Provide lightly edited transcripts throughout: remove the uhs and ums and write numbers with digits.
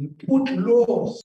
put laws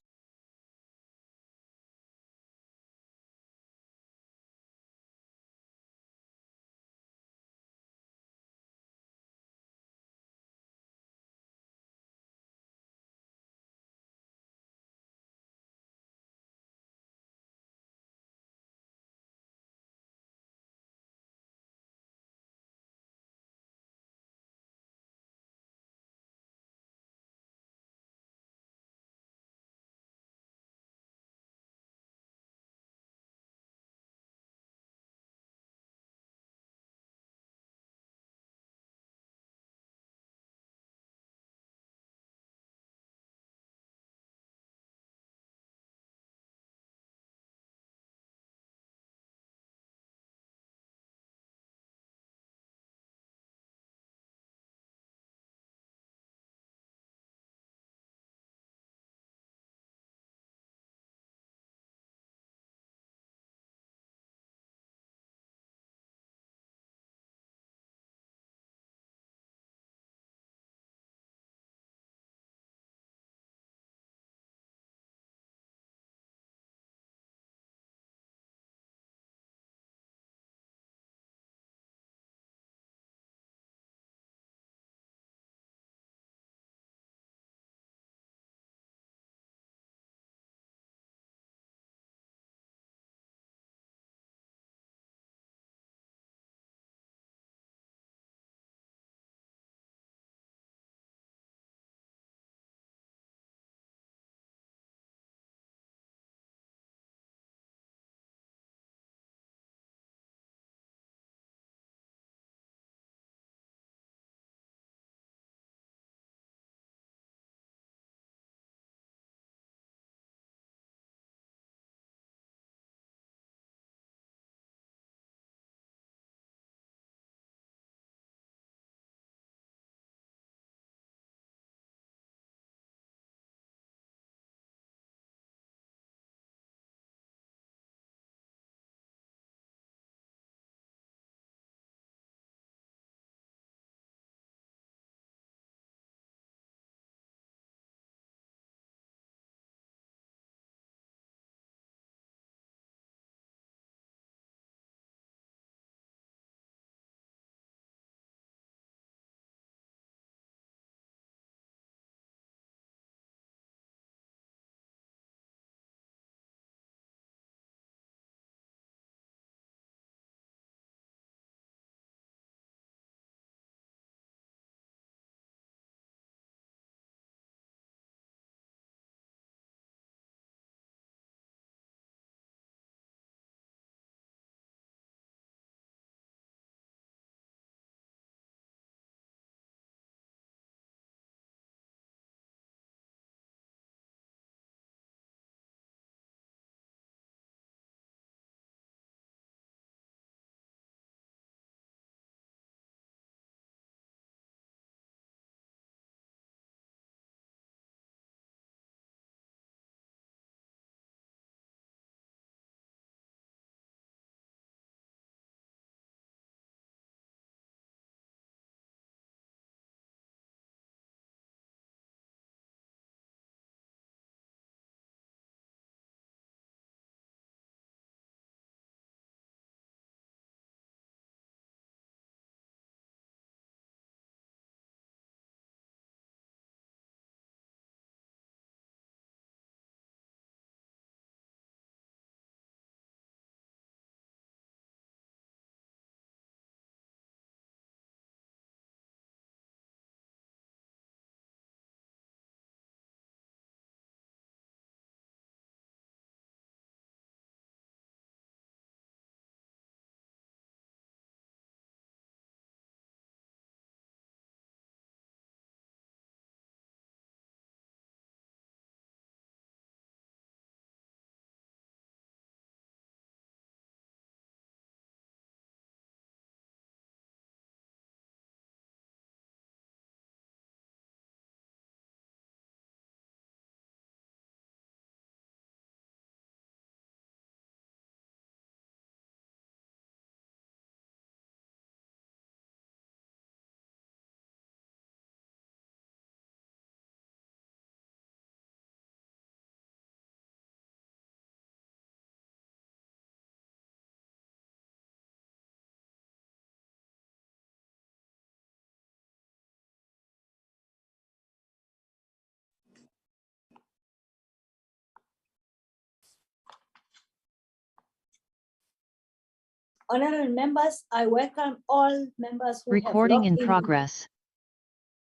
Honorable members, I welcome all members who have logged in progress.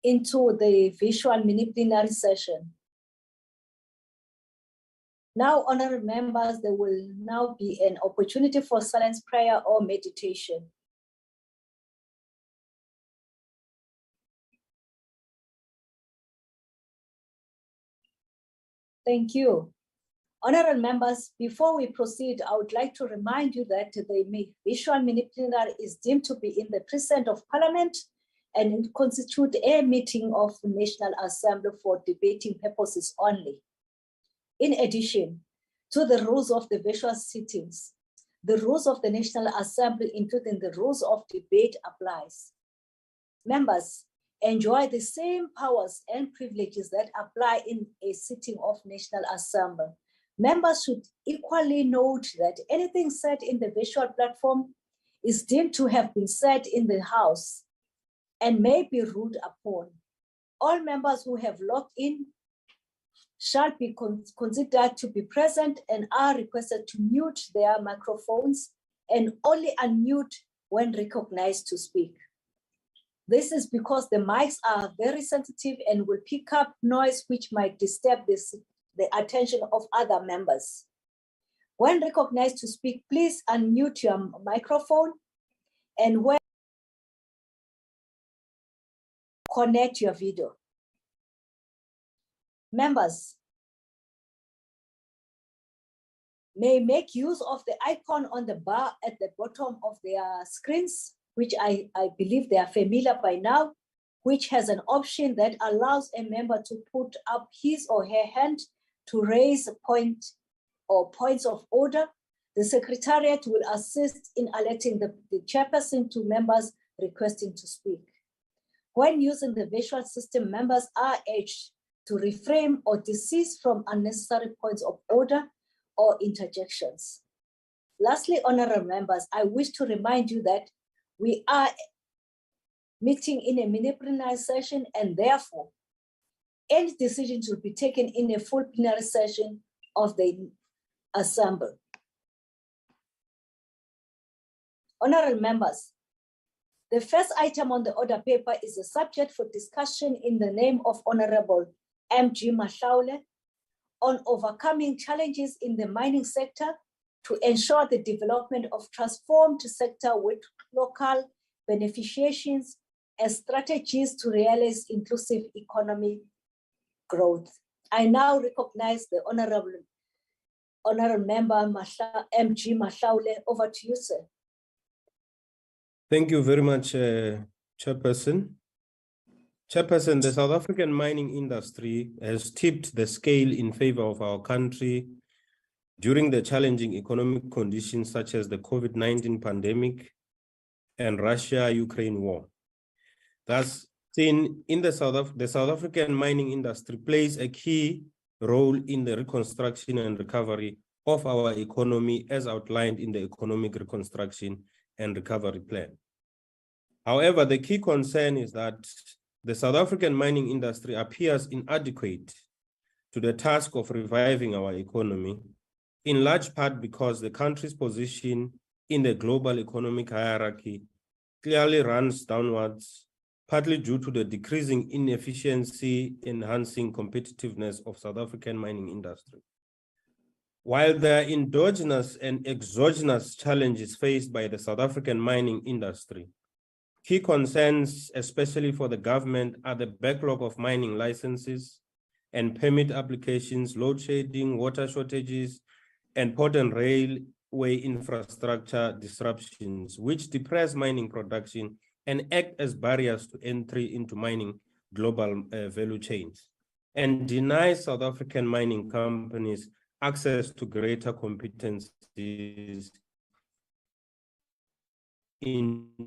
Into the visual mini-plenary session. Now, honorable members, there will now be an opportunity for silence prayer or meditation. Thank you. Honorable members, before we proceed, I would like to remind you that the visual mini-plenary is deemed to be in the precinct of Parliament and constitute a meeting of the National Assembly for debating purposes only. In addition to the rules of the visual sittings, the rules of the National Assembly, including the rules of debate, applies. Members enjoy the same powers and privileges that apply in a sitting of National Assembly. Members should equally note that anything said in the visual platform is deemed to have been said in the House and may be ruled upon. All members who have logged in shall be considered to be present and are requested to mute their microphones and only unmute when recognized to speak. This is because the mics are very sensitive and will pick up noise which might disturb the attention of other members. When recognized to speak, please unmute your microphone, and when connect your video. Members may make use of the icon on the bar at the bottom of their screens, which I believe they are familiar by now, which has an option that allows a member to put up his or her hand to raise a point or points of order. The Secretariat will assist in alerting the chairperson to members requesting to speak. When using the visual system, members are urged to refrain or desist from unnecessary points of order or interjections. Lastly, honorable members, I wish to remind you that we are meeting in a mini-plenary session, and therefore, any decisions will be taken in a full plenary session of the Assembly. Honorable members, the first item on the order paper is a subject for discussion in the name of Honorable M G Mahlaule on overcoming challenges in the mining sector to ensure the development of transformed sector with local beneficiations and strategies to realize inclusive economic growth. I now recognize the honorable member M G Mahlaule. Over to you, sir. Thank you very much, Chairperson. Chairperson, the South African mining industry has tipped the scale in favor of our country during the challenging economic conditions such as the COVID-19 pandemic and Russia-Ukraine war. Thus, in the South African mining industry plays a key role in the reconstruction and recovery of our economy as outlined in the Economic Reconstruction and Recovery Plan. However, the key concern is that the South African mining industry appears inadequate to the task of reviving our economy, in large part because the country's position in the global economic hierarchy clearly runs downwards, partly due to the decreasing inefficiency enhancing competitiveness of South African mining industry. While there are endogenous and exogenous challenges faced by the South African mining industry, key concerns, especially for the government, are the backlog of mining licenses and permit applications, load shedding, water shortages, and port and railway infrastructure disruptions, which depress mining production and act as barriers to entry into mining global value chains, and deny South African mining companies access to greater competencies, including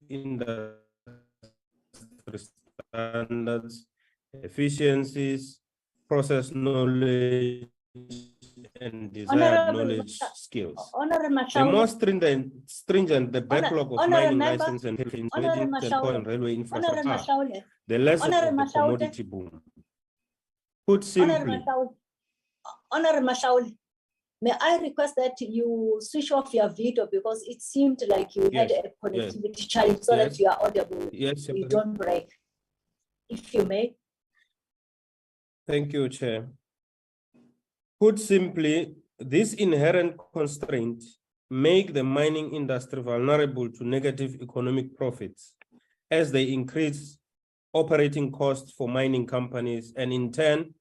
industry standards, efficiencies, process knowledge, and desired knowledge skills. The more stringent the backlog of mining license and coal and railway infrastructure, the less of the commodity boom. Put simply, Honorable Mahlaule, may I request that you switch off your video because it seemed like you had a connectivity challenge so that you are audible. Yes, you don't break. If you may. Thank you, Chair. Put simply, this inherent constraint make the mining industry vulnerable to negative economic profits as they increase operating costs for mining companies, and in turn,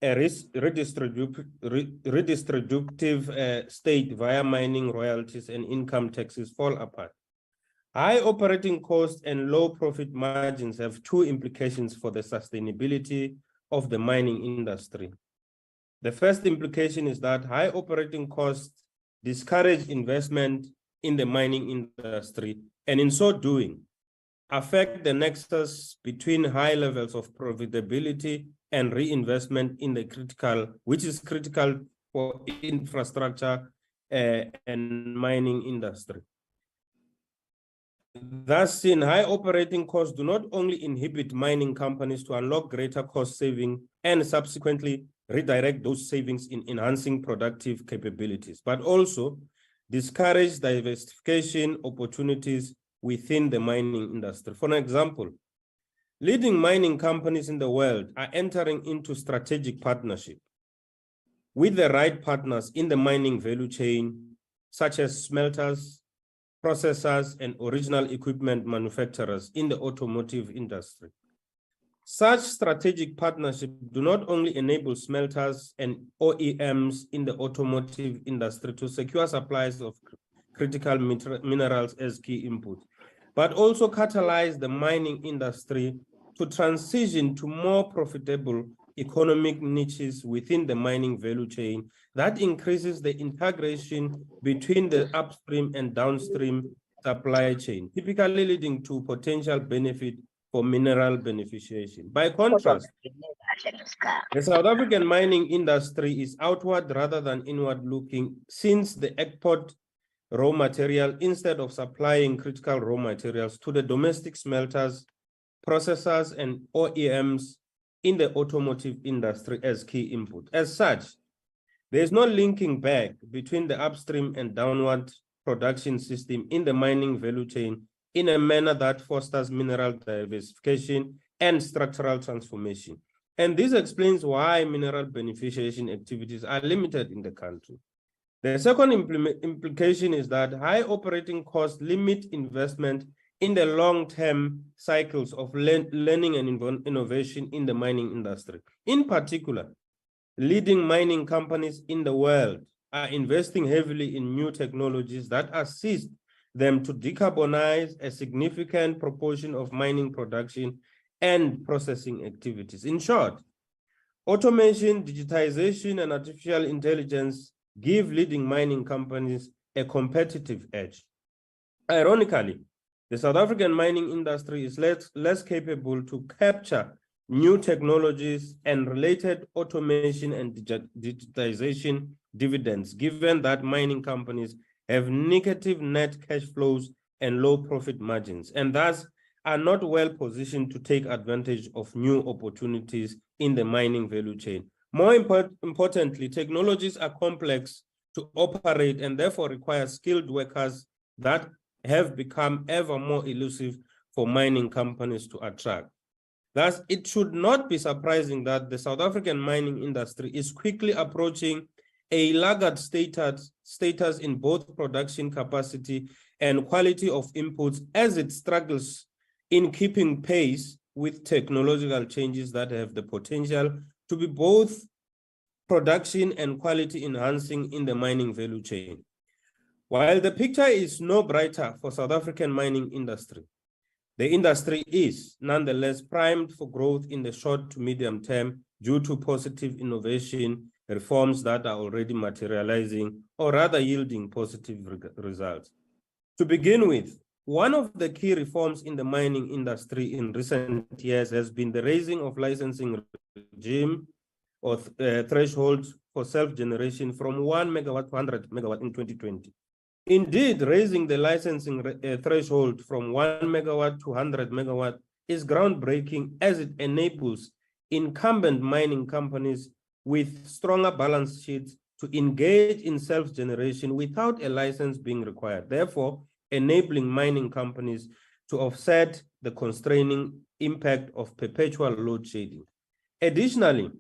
a redistributive state via mining royalties and income taxes fall apart. High operating costs and low profit margins have two implications for the sustainability of the mining industry. The first implication is that high operating costs discourage investment in the mining industry, and in so doing, affect the nexus between high levels of profitability and reinvestment in the which is critical for infrastructure and mining industry. Thus, in high operating costs do not only inhibit mining companies to unlock greater cost saving and subsequently redirect those savings in enhancing productive capabilities, but also discourage diversification opportunities within the mining industry. For example, leading mining companies in the world are entering into strategic partnership with the right partners in the mining value chain, such as smelters, processors, and original equipment manufacturers in the automotive industry. Such strategic partnerships do not only enable smelters and OEMs in the automotive industry to secure supplies of critical minerals as key inputs, but also catalyze the mining industry to transition to more profitable economic niches within the mining value chain that increases the integration between the upstream and downstream supply chain, typically leading to potential benefit for mineral beneficiation. By contrast, the South African mining industry is outward rather than inward looking, since the export raw material instead of supplying critical raw materials to the domestic smelters, processors, and OEMs in the automotive industry as key input. As such, there is no linking back between the upstream and downward production system in the mining value chain in a manner that fosters mineral diversification and structural transformation. And this explains why mineral beneficiation activities are limited in the country. The second implication is that high operating costs limit investment in the long-term cycles of learning and innovation in the mining industry. In particular, leading mining companies in the world are investing heavily in new technologies that assist them to decarbonize a significant proportion of mining production and processing activities. In short, automation, digitization, and artificial intelligence give leading mining companies a competitive edge. Ironically, the South African mining industry is less capable to capture new technologies and related automation and digitization dividends, given that mining companies have negative net cash flows and low profit margins, and thus are not well positioned to take advantage of new opportunities in the mining value chain. More importantly, technologies are complex to operate and therefore require skilled workers that have become ever more elusive for mining companies to attract. Thus, it should not be surprising that the South African mining industry is quickly approaching a laggard status in both production capacity and quality of inputs as it struggles in keeping pace with technological changes that have the potential to be both production and quality enhancing in the mining value chain. While the picture is no brighter for South African mining industry, the industry is nonetheless primed for growth in the short to medium term due to positive innovation reforms that are already materializing or rather yielding positive results. To begin with, one of the key reforms in the mining industry in recent years has been the raising of licensing regime or threshold for self-generation from 1 megawatt to 100 megawatt in 2020. Indeed, raising the licensing threshold from 1 megawatt to 100 megawatt is groundbreaking as it enables incumbent mining companies with stronger balance sheets to engage in self-generation without a license being required, therefore enabling mining companies to offset the constraining impact of perpetual load shedding. Additionally,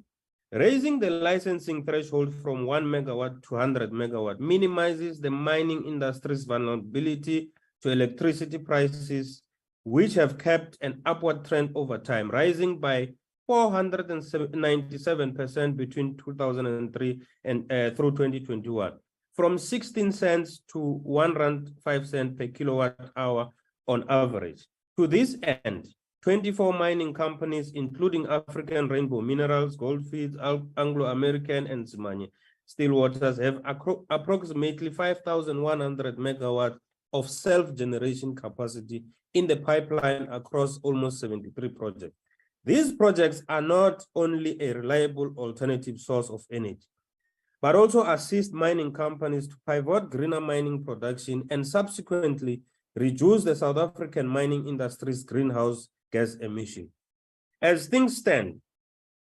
raising the licensing threshold from 1 megawatt to 100 megawatt minimizes the mining industry's vulnerability to electricity prices, which have kept an upward trend over time, rising by 497% between 2003 and through 2021, from 16 cents to R1.05 per kilowatt hour on average. To this end, 24 mining companies, including African Rainbow Minerals, Goldfields, Anglo-American, and Zimanye Stillwaters, have approximately 5,100 megawatts of self-generation capacity in the pipeline across almost 73 projects. These projects are not only a reliable alternative source of energy, but also assist mining companies to pivot greener mining production and subsequently reduce the South African mining industry's greenhouse gas emission. As things stand,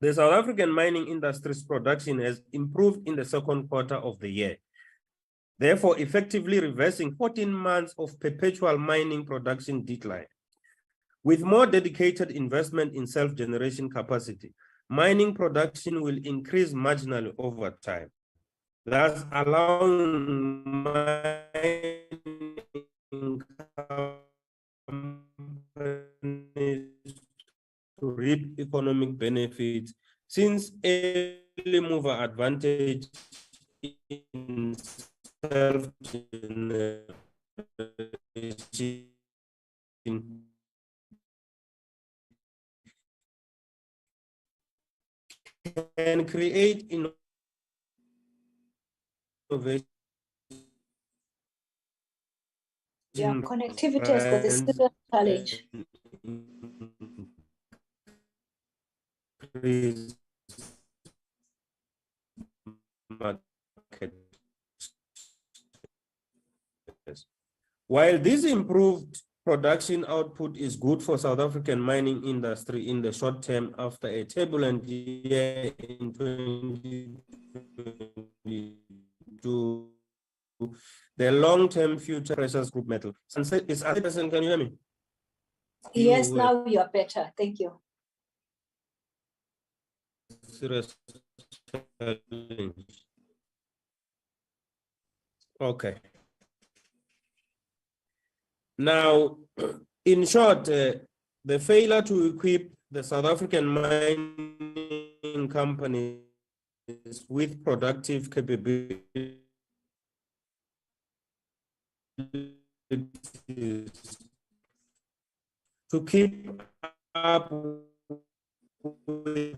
the South African mining industry's production has improved in the second quarter of the year, therefore effectively reversing 14 months of perpetual mining production decline. With more dedicated investment in self-generation capacity, mining production will increase marginally over time, thus allowing mining companies to reap economic benefits, since early mover advantage in self-generation can create innovation. Yeah, connectivity has got a serious challenge. While this improved production output is good for South African mining industry in the short term after a turbulent year in 2022, the long-term future pressures group metal. Is 100%, can you hear me? Yes, now you are better. Thank you. Serious challenge. Okay. Now, in short, the failure to equip the South African mining companies with productive capabilities to keep up with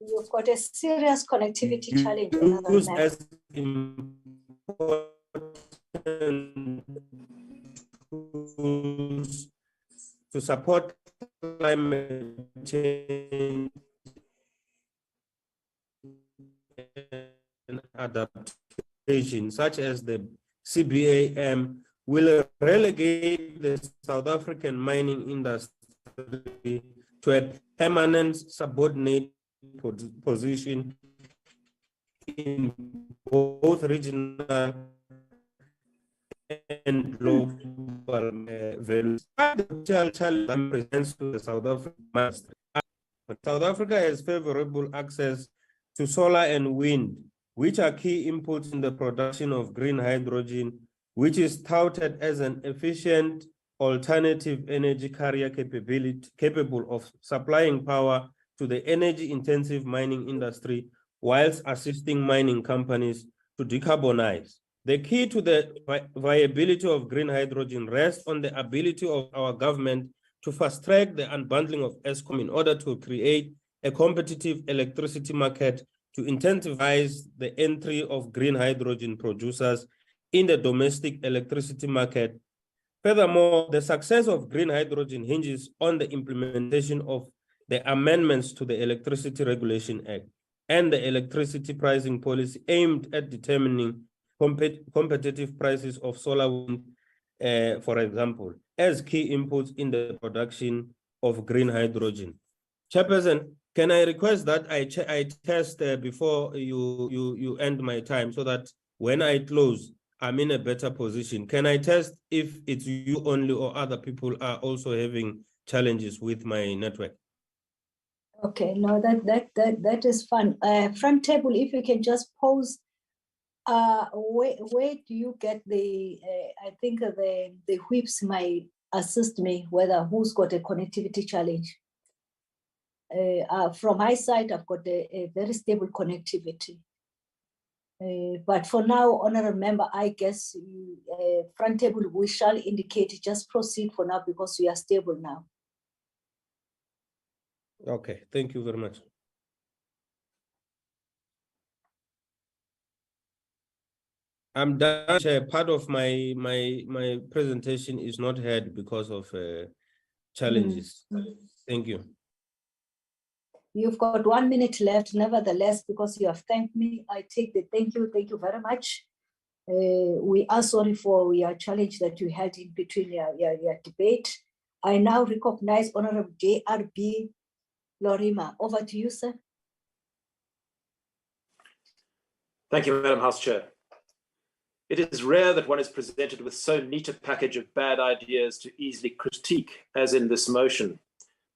You've got a serious connectivity challenge. As tools to support climate change and adaptation, such as the CBAM, will relegate the South African mining industry to a permanent subordinate position in both regional and global values. The challenge presents to the South African industry. South Africa has favorable access to solar and wind, which are key inputs in the production of green hydrogen, which is touted as an efficient alternative energy carrier capable of supplying power to the energy-intensive mining industry whilst assisting mining companies to decarbonize. The key to the viability of green hydrogen rests on the ability of our government to fast-track the unbundling of Eskom in order to create a competitive electricity market to incentivize the entry of green hydrogen producers in the domestic electricity market Furthermore, the success of green hydrogen hinges on the implementation of the amendments to the Electricity Regulation Act and the electricity pricing policy aimed at determining competitive prices of solar wind, for example, as key inputs in the production of green hydrogen. Chairperson, can I request that I test before you end my time so that when I close, I'm in a better position? Can I test if it's you only or other people are also having challenges with my network? Okay, no, that is fun. Front table, if you can just pose, where do you get the? I think the whips might assist me whether who's got a connectivity challenge. From my side, I've got a very stable connectivity. But for now, honorable member, I guess front table, we shall indicate, just proceed for now because we are stable now. Okay, thank you very much. I'm done. Part of my presentation is not heard because of challenges. Thank you. You've got 1 minute left, nevertheless, because you have thanked me. I take the thank you very much. We are sorry for your challenge that you had in between your debate. I now recognize Honorable JRB Lorima. Over to you, sir. Thank you, Madam House Chair. It is rare that one is presented with so neat a package of bad ideas to easily critique as in this motion.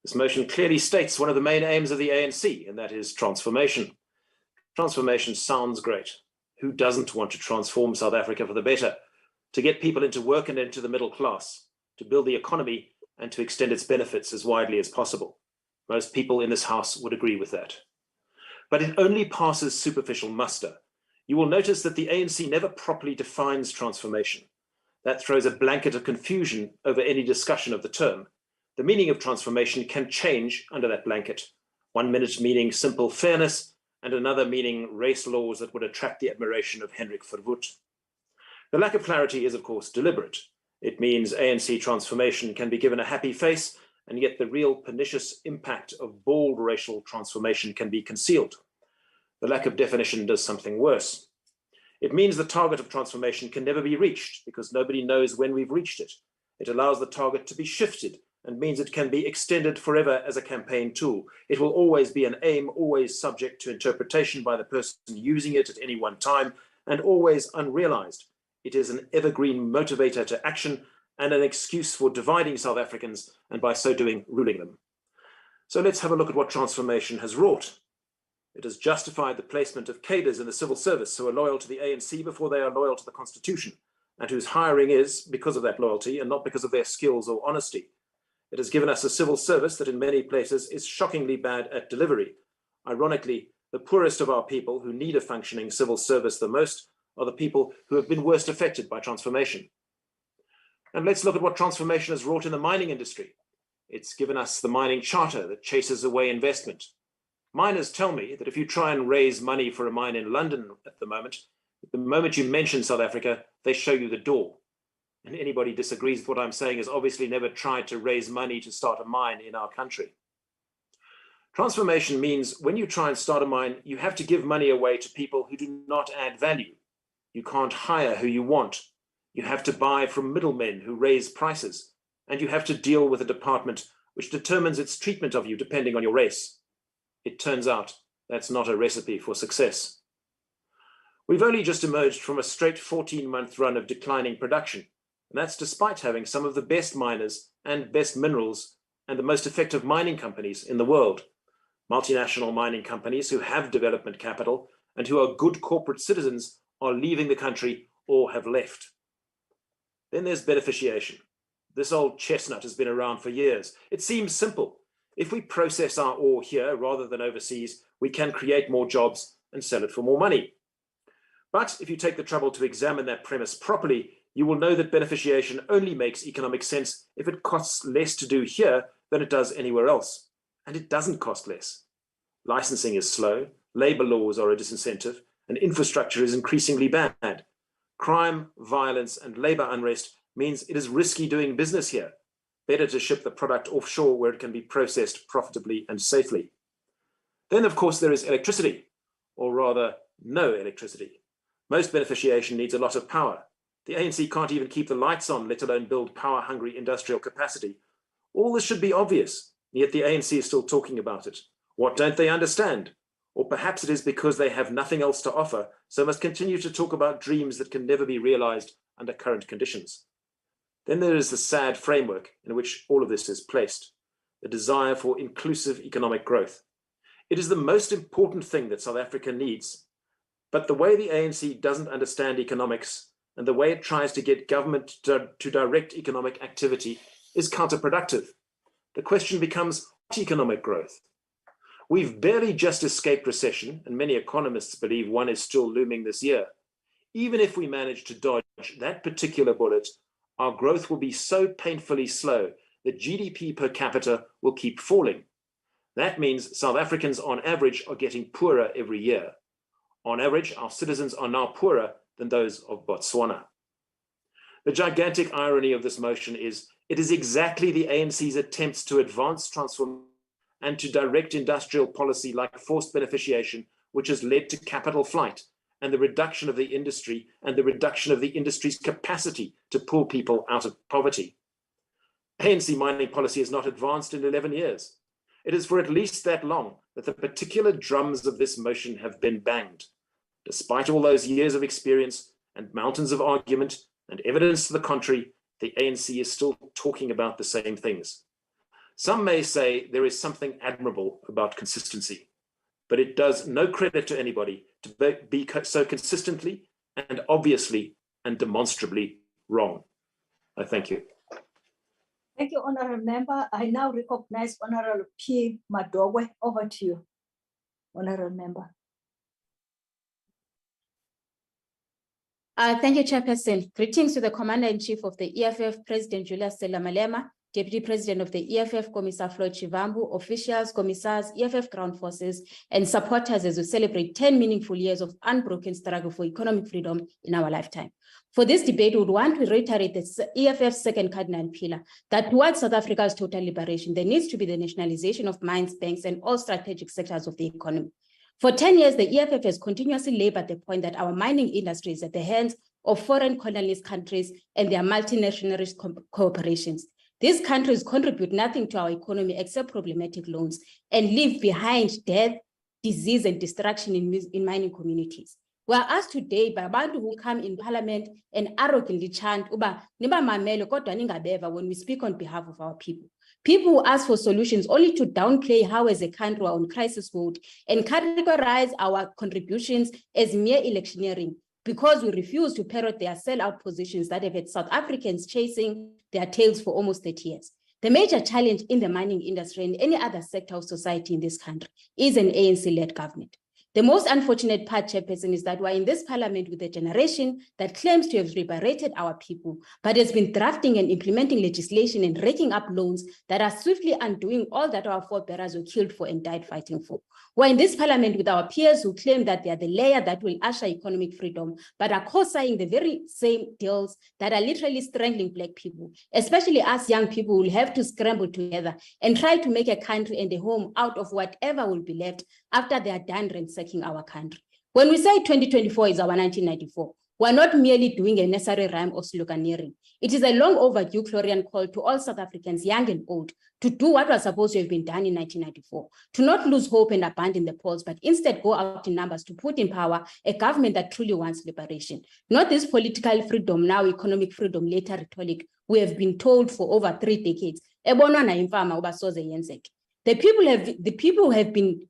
This motion clearly states one of the main aims of the ANC, and that is transformation. Transformation sounds great. Who doesn't want to transform South Africa for the better, to get people into work and into the middle class, to build the economy and to extend its benefits as widely as possible? Most people in this House would agree with that. But it only passes superficial muster. You will notice that the ANC never properly defines transformation. That throws a blanket of confusion over any discussion of the term. The meaning of transformation can change under that blanket. 1 minute meaning simple fairness, and another meaning race laws that would attract the admiration of Hendrik Verwoerd. The lack of clarity is, of course, deliberate. It means ANC transformation can be given a happy face, and yet the real pernicious impact of bold racial transformation can be concealed. The lack of definition does something worse. It means the target of transformation can never be reached because nobody knows when we've reached it. It allows the target to be shifted and means it can be extended forever as a campaign tool. It will always be an aim, always subject to interpretation by the person using it at any one time, and always unrealized. It is an evergreen motivator to action and an excuse for dividing South Africans and by so doing, ruling them. So let's have a look at what transformation has wrought. It has justified the placement of cadres in the civil service who are loyal to the ANC before they are loyal to the Constitution, and whose hiring is because of that loyalty and not because of their skills or honesty. It has given us a civil service that in many places is shockingly bad at delivery. Ironically, the poorest of our people who need a functioning civil service the most are the people who have been worst affected by transformation. And let's look at what transformation has wrought in the mining industry. It's given us the mining charter that chases away investment. Miners tell me that if you try and raise money for a mine in London at the moment you mention South Africa, they show you the door. And anybody disagrees with what I'm saying has obviously never tried to raise money to start a mine in our country. Transformation means when you try and start a mine, you have to give money away to people who do not add value. You can't hire who you want. You have to buy from middlemen who raise prices. And you have to deal with a department which determines its treatment of you depending on your race. It turns out that's not a recipe for success. We've only just emerged from a straight 14-month run of declining production. And that's despite having some of the best miners and best minerals and the most effective mining companies in the world. Multinational mining companies who have development capital and who are good corporate citizens are leaving the country or have left. Then there's beneficiation. This old chestnut has been around for years. It seems simple. If we process our ore here rather than overseas, we can create more jobs and sell it for more money. But if you take the trouble to examine that premise properly, you will know that beneficiation only makes economic sense if it costs less to do here than it does anywhere else. And it doesn't cost less. Licensing is slow, labor laws are a disincentive, and infrastructure is increasingly bad. Crime, violence, and labor unrest means it is risky doing business here. Better to ship the product offshore where it can be processed profitably and safely. Then, of course, there is electricity, or rather, no electricity. Most beneficiation needs a lot of power. The ANC can't even keep the lights on, let alone build power-hungry industrial capacity. All this should be obvious, yet the ANC is still talking about it. What don't they understand? Or perhaps it is because they have nothing else to offer, so must continue to talk about dreams that can never be realized under current conditions. Then there is the sad framework in which all of this is placed, the desire for inclusive economic growth. It is the most important thing that South Africa needs. But the way the ANC doesn't understand economics and the way it tries to get government to direct economic activity is counterproductive. The question becomes, what economic growth? We've barely just escaped recession, and many economists believe one is still looming this year. Even if we manage to dodge that particular bullet, our growth will be so painfully slow that GDP per capita will keep falling. That means South Africans on average are getting poorer every year. On average, our citizens are now poorer than those of Botswana. The gigantic irony of this motion is it is exactly the ANC's attempts to advance transformation and to direct industrial policy like forced beneficiation which has led to capital flight and the reduction of the industry and the reduction of the industry's capacity to pull people out of poverty. ANC mining policy has not advanced in 11 years. It is for at least that long that the particular drums of this motion have been banged. Despite all those years of experience and mountains of argument and evidence to the contrary, the ANC is still talking about the same things. Some may say there is something admirable about consistency, but it does no credit to anybody to be so consistently and obviously and demonstrably wrong. I thank you. Thank you, Honourable Member. I now recognize Honourable P. Madogwe. Over to you, Honourable Member. Thank you, Chairperson. Greetings to the Commander-in-Chief of the EFF, President Julius Stella Malema, Deputy President of the EFF, Commissar Floyd Chivambu, officials, commissars, EFF ground forces, and supporters as we celebrate 10 meaningful years of unbroken struggle for economic freedom in our lifetime. For this debate, we would want to reiterate the EFF's second cardinal pillar, that towards South Africa's total liberation, there needs to be the nationalization of mines, banks, and all strategic sectors of the economy. For 10 years, the EFF has continuously labored the point that our mining industry is at the hands of foreign colonialist countries and their multinationalist corporations. These countries contribute nothing to our economy except problematic loans and leave behind death, disease, and destruction in mining communities. We are asked today by abantu who come in parliament and arrogantly chant, "Uba niba mamele kodwa ningabeva," when we speak on behalf of our people. People who ask for solutions only to downplay how as a country we are on crisis mode and categorize our contributions as mere electioneering because we refuse to parrot their sellout positions that have had South Africans chasing their tails for almost 30 years. The major challenge in the mining industry and any other sector of society in this country is an ANC-led government. The most unfortunate part, Chairperson, is that we're in this parliament with a generation that claims to have liberated our people, but has been drafting and implementing legislation and raking up loans that are swiftly undoing all that our forebears were killed for and died fighting for. We're in this parliament with our peers who claim that they are the layer that will usher economic freedom, but are co-signing the very same deals that are literally strangling Black people, especially us young people who will have to scramble together and try to make a country and a home out of whatever will be left after they are done ransacking our country. When we say 2024 is our 1994, we're not merely doing a necessary rhyme or sloganeering. It is a long overdue clarion call to all South Africans, young and old, to do what was supposed to have been done in 1994, to not lose hope and abandon the polls, but instead go out in numbers to put in power a government that truly wants liberation. Not this political freedom, now economic freedom, later rhetoric we have been told for over 3 decades. The people have been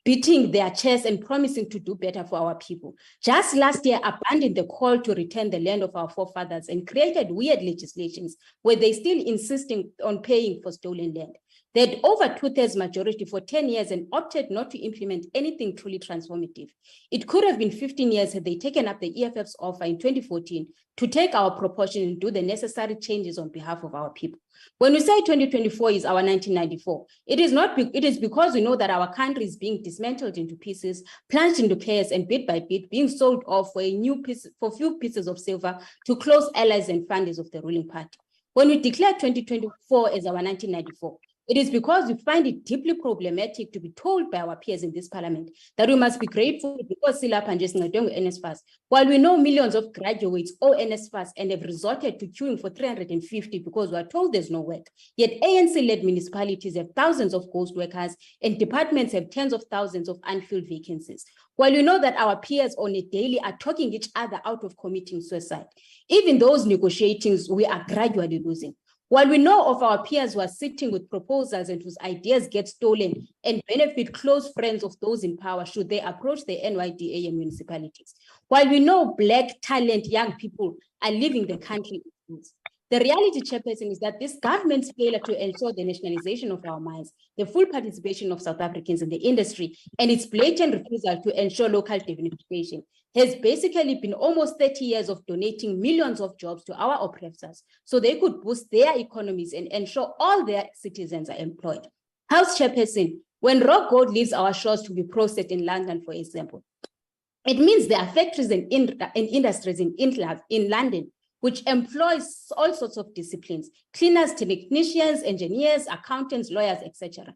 beating their chests and promising to do better for our people. Just last year, abandoned the call to return the land of our forefathers and created weird legislations where they still insisting on paying for stolen land. They had over 2/3 majority for 10 years and opted not to implement anything truly transformative. It could have been 15 years had they taken up the EFF's offer in 2014 to take our proportion and do the necessary changes on behalf of our people. When we say 2024 is our 1994, it is because we know that our country is being dismantled into pieces, plunged into chaos, and bit by bit being sold off for few pieces of silver to close allies and funders of the ruling party. When we declare 2024 as our 1994, it is because we find it deeply problematic to be told by our peers in this parliament that we must be grateful because NSFAS, while we know millions of graduates owe NSFAS and have resorted to queuing for 350 because we are told there's no work. Yet ANC-led municipalities have thousands of ghost workers and departments have tens of thousands of unfilled vacancies. While we know that our peers on a daily are talking each other out of committing suicide, even those negotiating, we are gradually losing. While we know of our peers who are sitting with proposals and whose ideas get stolen and benefit close friends of those in power should they approach the NYDA and municipalities. While we know Black talent, young people are leaving the country. The reality, Chairperson, is that this government's failure to ensure the nationalization of our mines, the full participation of South Africans in the industry, and its blatant refusal to ensure local beneficiation has basically been almost 30 years of donating millions of jobs to our oppressors so they could boost their economies and ensure all their citizens are employed. House Chairperson, when raw gold leaves our shores to be processed in London, for example, it means there are factories and industries in London which employs all sorts of disciplines, cleaners, technicians, engineers, accountants, lawyers, etc.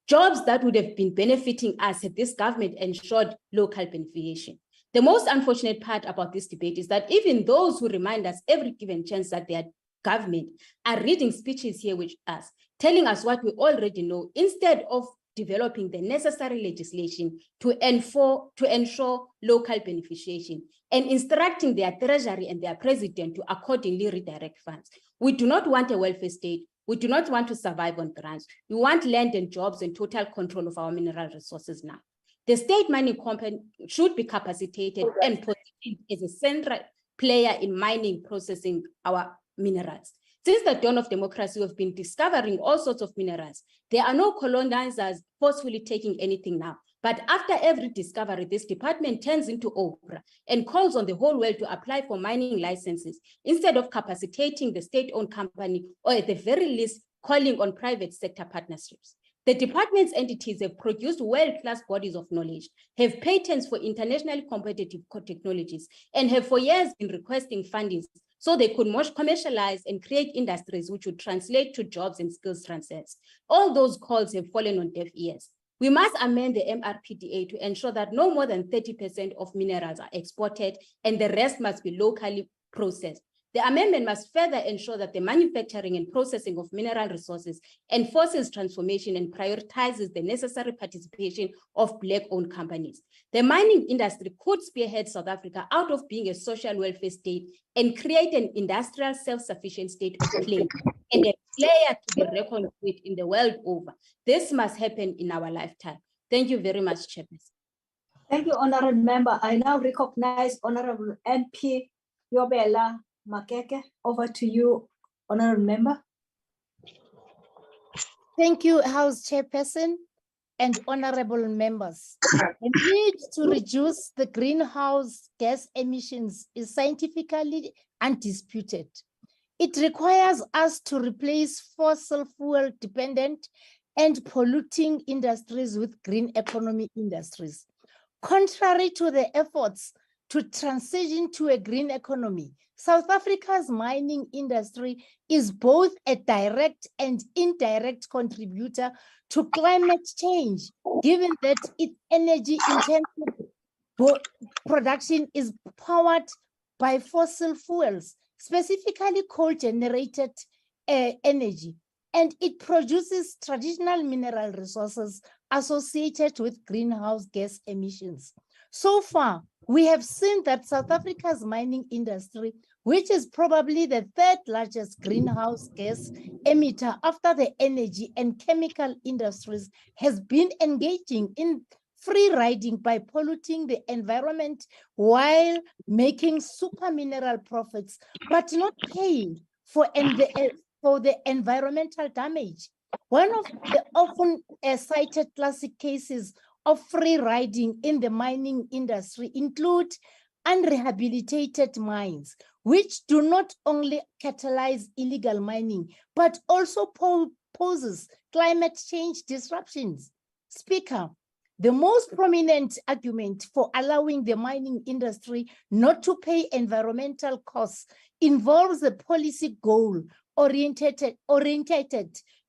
Jobs that would have been benefiting us had this government ensured local beneficiation. The most unfortunate part about this debate is that even those who remind us every given chance that their government are reading speeches here with us, telling us what we already know, instead of developing the necessary legislation to ensure local beneficiation and instructing their treasury and their president to accordingly redirect funds. We do not want a welfare state. We do not want to survive on grants. We want land and jobs and total control of our mineral resources now. The state mining company should be capacitated and positioned as a central player in mining, processing our minerals. Since the dawn of democracy, we've been discovering all sorts of minerals. There are no colonizers forcefully taking anything now. But after every discovery, this department turns into Oprah and calls on the whole world to apply for mining licenses instead of capacitating the state-owned company, or at the very least, calling on private sector partnerships. The department's entities have produced world-class bodies of knowledge, have patents for internationally competitive technologies, and have for years been requesting funding so they could commercialize and create industries which would translate to jobs and skills transfers. All those calls have fallen on deaf ears. We must amend the MRPDA to ensure that no more than 30% of minerals are exported and the rest must be locally processed. The amendment must further ensure that the manufacturing and processing of mineral resources enforces transformation and prioritizes the necessary participation of Black-owned companies. The mining industry could spearhead South Africa out of being a social welfare state and create an industrial self-sufficient state of play and a player to be reckoned with in the world over. This must happen in our lifetime. Thank you very much, Chairperson. Thank you, Honorable Member. I now recognize Honorable MP Yobela Makeke. Over to you, Honorable Member. Thank you, House Chairperson and honorable members. The need to reduce the greenhouse gas emissions is scientifically undisputed. It requires us to replace fossil fuel dependent and polluting industries with green economy industries. Contrary to the efforts to transition to a green economy, South Africa's mining industry is both a direct and indirect contributor to climate change, given that its energy-intensive production is powered by fossil fuels, specifically coal-generated energy, and it produces traditional mineral resources associated with greenhouse gas emissions. So far, we have seen that South Africa's mining industry, which is probably the third largest greenhouse gas emitter after the energy and chemical industries, has been engaging in free riding by polluting the environment while making super mineral profits, but not paying for the environmental damage. One of the often cited classic cases of free riding in the mining industry include unrehabilitated mines, which do not only catalyze illegal mining, but also poses climate change disruptions. Speaker, the most prominent argument for allowing the mining industry not to pay environmental costs involves a policy goal oriented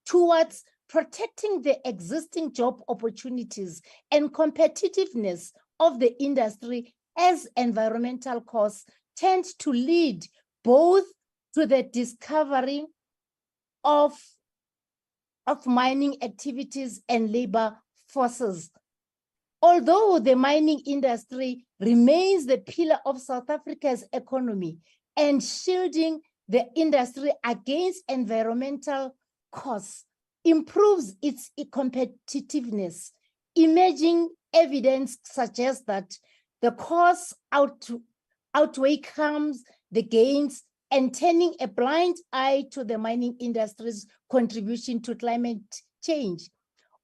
towards protecting the existing job opportunities and competitiveness of the industry, as environmental costs tend to lead both to the discovery of mining activities and labor forces. Although the mining industry remains the pillar of South Africa's economy and shielding the industry against environmental costs improves its competitiveness, emerging evidence suggests that the costs outweigh the gains, and turning a blind eye to the mining industry's contribution to climate change.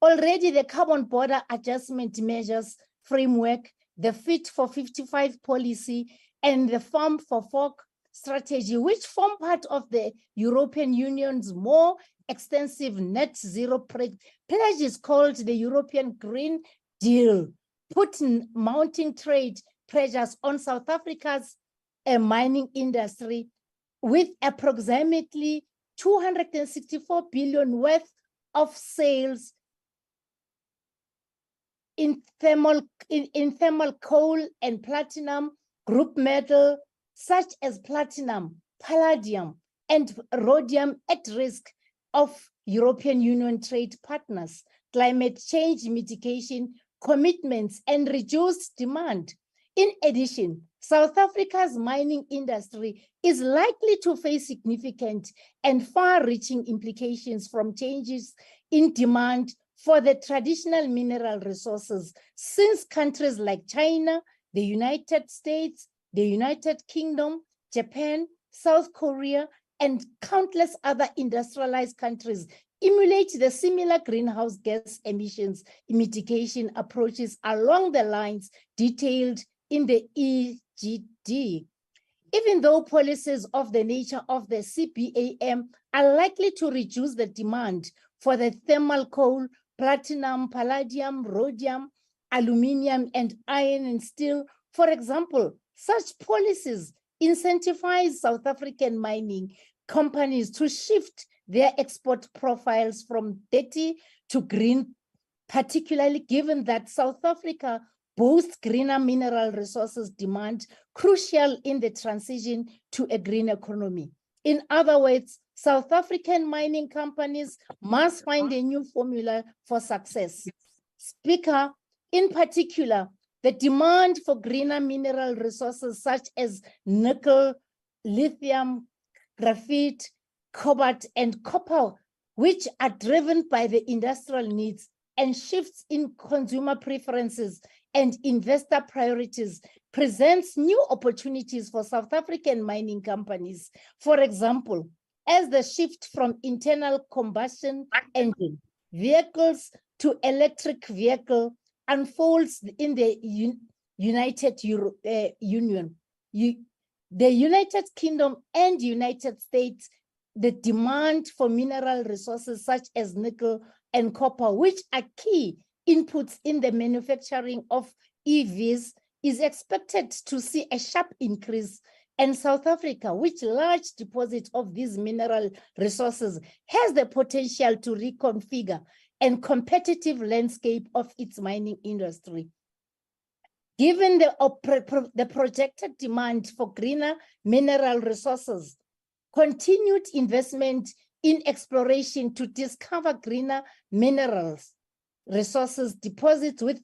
Already the Carbon Border Adjustment Measures Framework, the Fit for 55 policy, and the Farm for Fork strategy, which form part of the European Union's more extensive net zero pledges called the European Green Deal, put mounting trade pressures on South Africa's mining industry, with approximately 264 billion worth of sales in thermal coal and platinum group metal, such as platinum, palladium, and rhodium, at risk of European Union trade partners, climate change mitigation commitments, and reduced demand. In addition, South Africa's mining industry is likely to face significant and far-reaching implications from changes in demand for the traditional mineral resources, since countries like China, the United States, the United Kingdom, Japan, South Korea, and countless other industrialized countries emulate the similar greenhouse gas emissions mitigation approaches along the lines detailed in the EGD. Even though policies of the nature of the CBAM are likely to reduce the demand for the thermal coal, platinum, palladium, rhodium, aluminum, and iron and steel, for example, such policies incentivize South African mining companies to shift their export profiles from dirty to green, particularly given that South Africa boasts greener mineral resources demand crucial in the transition to a green economy. In other words, South African mining companies must find a new formula for success. Speaker, in particular, the demand for greener mineral resources such as nickel, lithium, graphite, cobalt, and copper, which are driven by the industrial needs and shifts in consumer preferences and investor priorities, presents new opportunities for South African mining companies. For example, as the shift from internal combustion engine vehicles to electric vehicle unfolds in the United Union, the United Kingdom and United States, the demand for mineral resources such as nickel and copper, which are key inputs in the manufacturing of EVs, is expected to see a sharp increase. And South Africa, which large deposit of these mineral resources, has the potential to reconfigure and competitive landscape of its mining industry. Given the projected demand for greener mineral resources, continued investment in exploration to discover greener minerals resources deposits would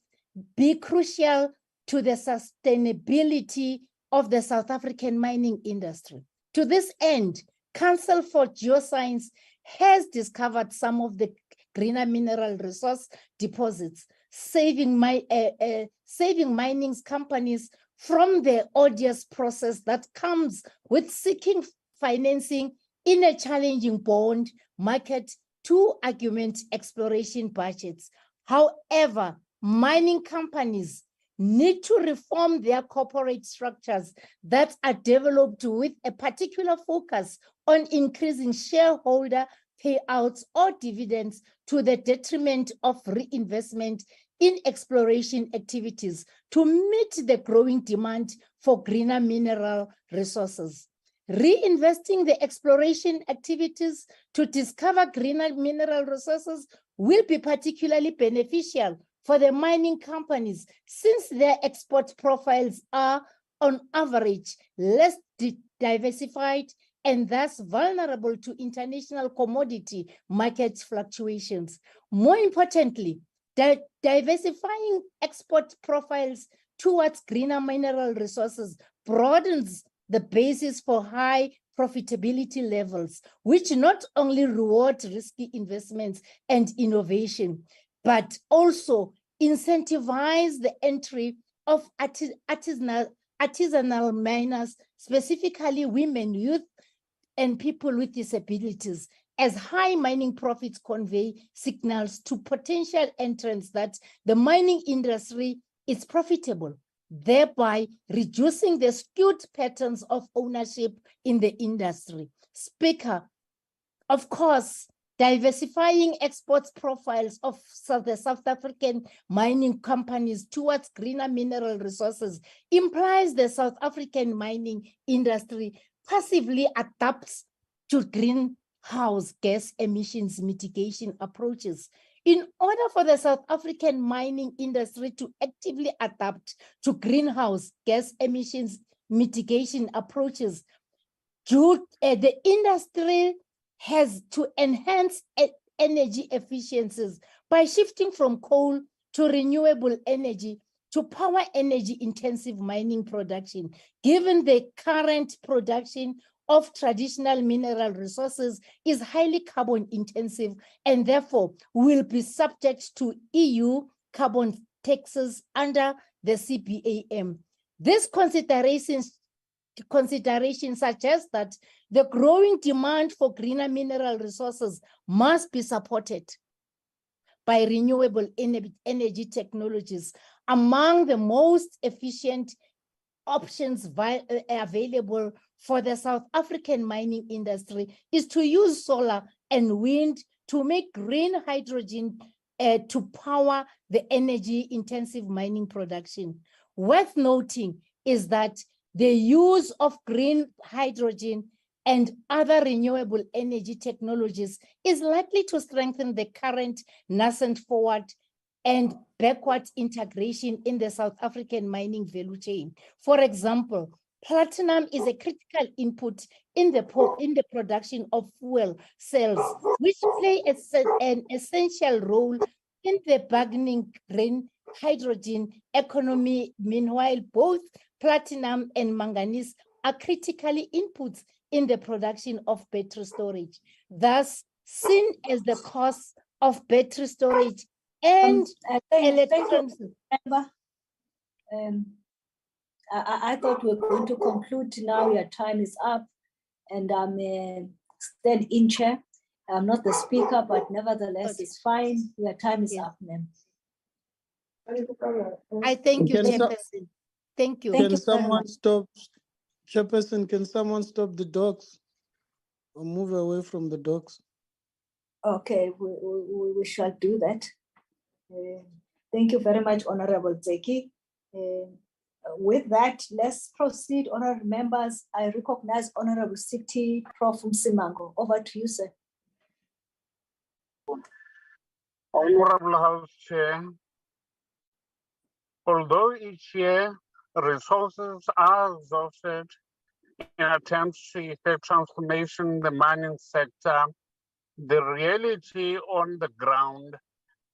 be crucial to the sustainability of the South African mining industry. To this end, Council for Geoscience has discovered some of the greener mineral resource deposits, saving mining companies from the odious process that comes with seeking financing in a challenging bond market to augment exploration budgets. However, mining companies need to reform their corporate structures that are developed with a particular focus on increasing shareholder payouts or dividends to the detriment of reinvestment in exploration activities to meet the growing demand for greener mineral resources. Reinvesting the exploration activities to discover greener mineral resources will be particularly beneficial for the mining companies since their export profiles are on average less diversified and thus vulnerable to international commodity market fluctuations. More importantly, diversifying export profiles towards greener mineral resources broadens the basis for high profitability levels, which not only reward risky investments and innovation, but also incentivize the entry of artisanal miners, specifically women, youth, and people with disabilities, as high mining profits convey signals to potential entrants that the mining industry is profitable, thereby reducing the skewed patterns of ownership in the industry. Speaker, of course, diversifying exports profiles of the South African mining companies towards greener mineral resources implies the South African mining industry passively adapts to greenhouse gas emissions mitigation approaches. In order for the South African mining industry to actively adapt to greenhouse gas emissions mitigation approaches, the industry has to enhance energy efficiencies by shifting from coal to renewable energy to power energy intensive mining production. Given the current production of traditional mineral resources is highly carbon intensive and therefore will be subject to EU carbon taxes under the CBAM. This consideration suggests that the growing demand for greener mineral resources must be supported by renewable energy technologies. Among the most efficient options available for the South African mining industry is to use solar and wind to make green hydrogen to power the energy intensive mining production. Worth noting is that the use of green hydrogen and other renewable energy technologies is likely to strengthen the current nascent forward and backward integration in the South African mining value chain. For example, platinum is a critical input in the production of fuel cells, which play an essential role in the burgeoning green hydrogen economy. Meanwhile, both platinum and manganese are critically inputs in the production of battery storage. Thus, seen as the cost of battery storage and electronics. I thought we were going to conclude now. Your time is up, and I'm stand in chair. I'm not the speaker, but nevertheless, it's fine. Your time is up, ma'am. I thank you, Chairperson. Thank you. Can someone stop, Chairperson, can someone stop the dogs or move away from the dogs? Okay, we shall do that. Thank you very much, Honorable Zeki. With that, let's proceed, honorable members. I recognize Honorable City Prof. Msimango. Over to you, sir. Honorable House Chair, although each year resources are exhausted in attempts to effect transformation in the mining sector, the reality on the ground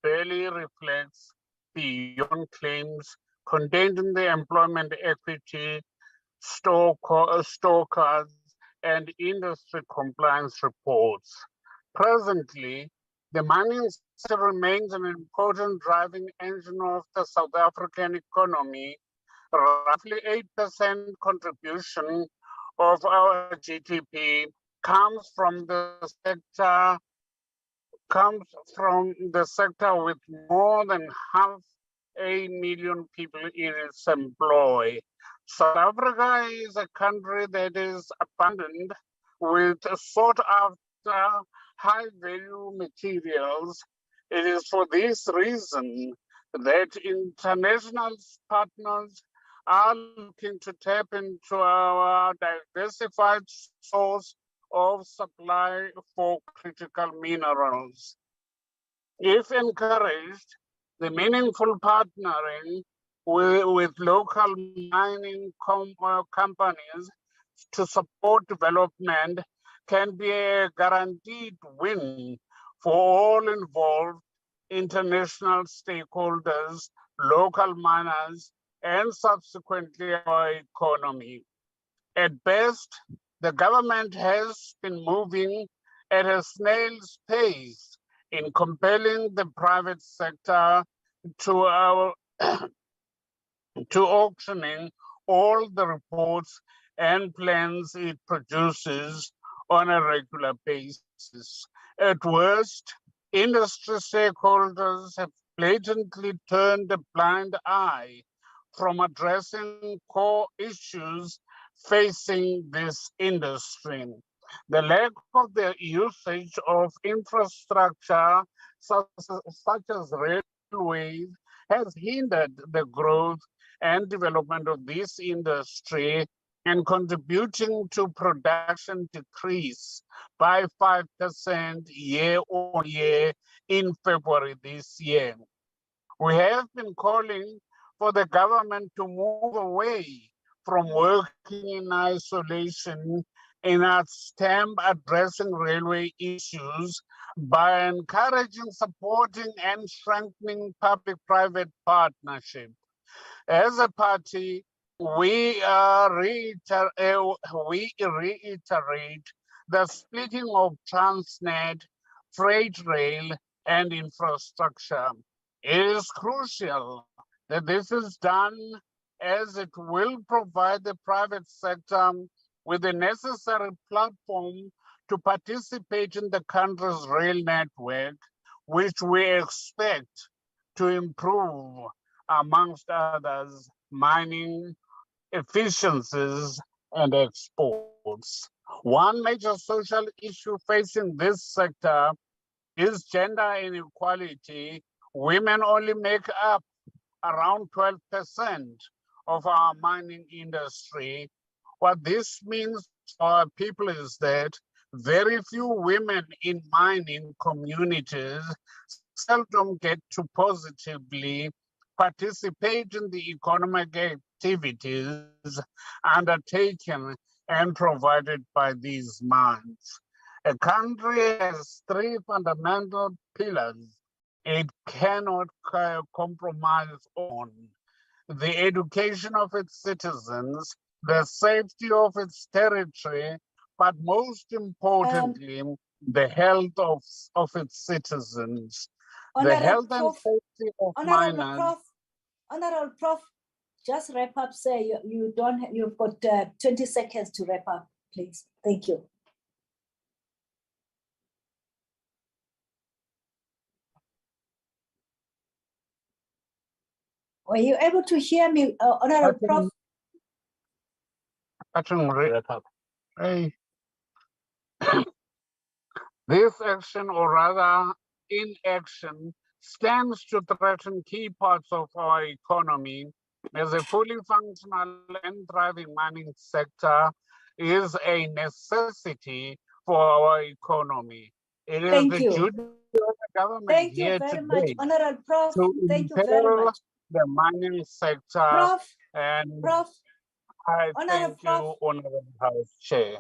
barely reflects the young claims contained in the employment equity, scorecards, and industry compliance reports. Presently, the mining sector remains an important driving engine of the South African economy. Roughly 8% contribution of our GDP comes from the sector with more than half 8 million people in its employ. South Africa is a country that is abundant with sought after high value materials. It is for this reason that international partners are looking to tap into our diversified source of supply for critical minerals. If encouraged, the meaningful partnering with local mining companies to support development can be a guaranteed win for all involved, international stakeholders, local miners, and subsequently our economy. At best, the government has been moving at a snail's pace in compelling the private sector to to auctioning all the reports and plans it produces on a regular basis. At worst, industry stakeholders have blatantly turned a blind eye from addressing core issues facing this industry. The lack of the usage of infrastructure such as railways has hindered the growth and development of this industry and contributing to production decrease by 5% year on year in February this year. We have been calling for the government to move away from working in isolation in its attempt addressing railway issues by encouraging, supporting, and strengthening public-private partnership. As a party, we reiterate the splitting of Transnet, freight rail, and infrastructure. It is crucial that this is done as it will provide the private sector with the necessary platform to participate in the country's rail network, which we expect to improve, amongst others, mining efficiencies and exports. One major social issue facing this sector is gender inequality. Women only make up around 12% of our mining industry. What this means for our people is that very few women in mining communities seldom get to positively participate in the economic activities undertaken and provided by these mines. A country has three fundamental pillars it cannot compromise on: the education of its citizens, the safety of its territory, but most importantly, the health of its citizens. The health and safety of miners. Honorable Prof, just wrap up, sir. You've got 20 seconds to wrap up, please. Thank you. Were you able to hear me, Honorable Prof? Hey. This action, or rather inaction, stands to threaten key parts of our economy, as a fully functional and thriving mining sector is a necessity for our economy. It is the duty of the government here today. Thank you very much, Honorable Prof. Thank you very impel much. the mining sector. Prof, And Prof, I Honorable thank you, Honorable House Chair.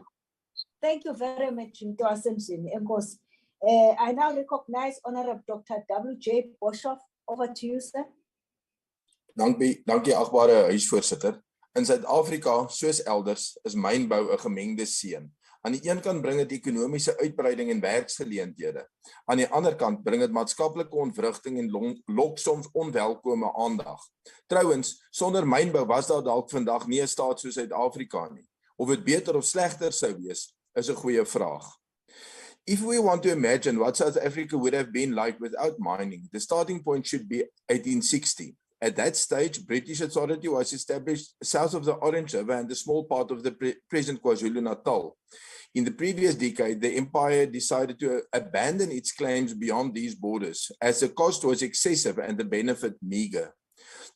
Thank you very much, Mr. Simpson. I now recognize Honorable Dr. W.J. Boshoff. Over to you, sir. Dankie agbare huisvoorsitter. In Suid-Afrika, soos elders, is mynbou 'n gemengde seën. Aan die een kant bring dit ekonomiese uitbreiding en werksgeleenthede. Aan die ander kant bring dit maatskaplike ontwrigting en lok soms onwelkome aandag. Trouwens, sonder mynbou was daar dalk vandag nie 'n staat soos Suid-Afrika nie. Of dit beter of slegter sou wees, is 'n goeie vraag. If we want to imagine what South Africa would have been like without mining, the starting point should be 1860. At that stage, British authority was established south of the Orange River and a small part of the present KwaZulu-Natal. In the previous decade, the empire decided to abandon its claims beyond these borders, as the cost was excessive and the benefit meager.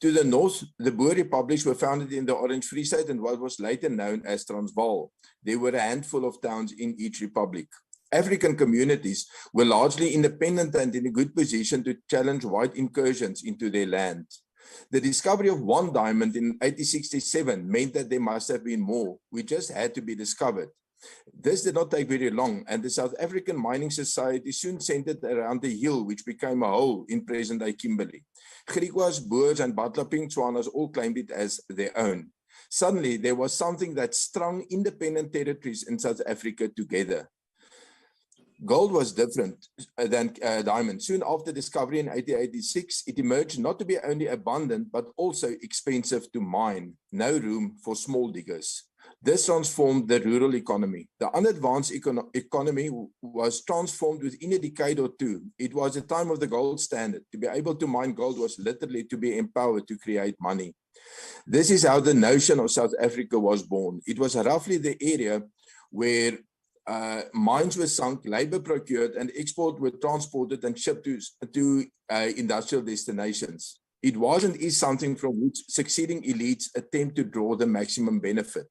To the north, the Boer republics were founded in the Orange Free State and what was later known as Transvaal. There were a handful of towns in each republic. African communities were largely independent and in a good position to challenge white incursions into their land. The discovery of one diamond in 1867 meant that there must have been more, which just had to be discovered. This did not take very long, and the South African Mining Society soon centered around the hill which became a hole in present-day Kimberley. Griquas, Boers, and Batlaping Tswanas all claimed it as their own. Suddenly, there was something that strung independent territories in South Africa together. Gold was different than diamond. Soon after discovery in 1886, it emerged not to be only abundant, but also expensive to mine. No room for small diggers. This transformed the rural economy. The unadvanced economy was transformed within a decade or two. It was the time of the gold standard. To be able to mine gold was literally to be empowered to create money. This is how the notion of South Africa was born. It was roughly the area where mines were sunk, labor procured, and export were transported and shipped to industrial destinations. It wasn't something from which succeeding elites attempt to draw the maximum benefit.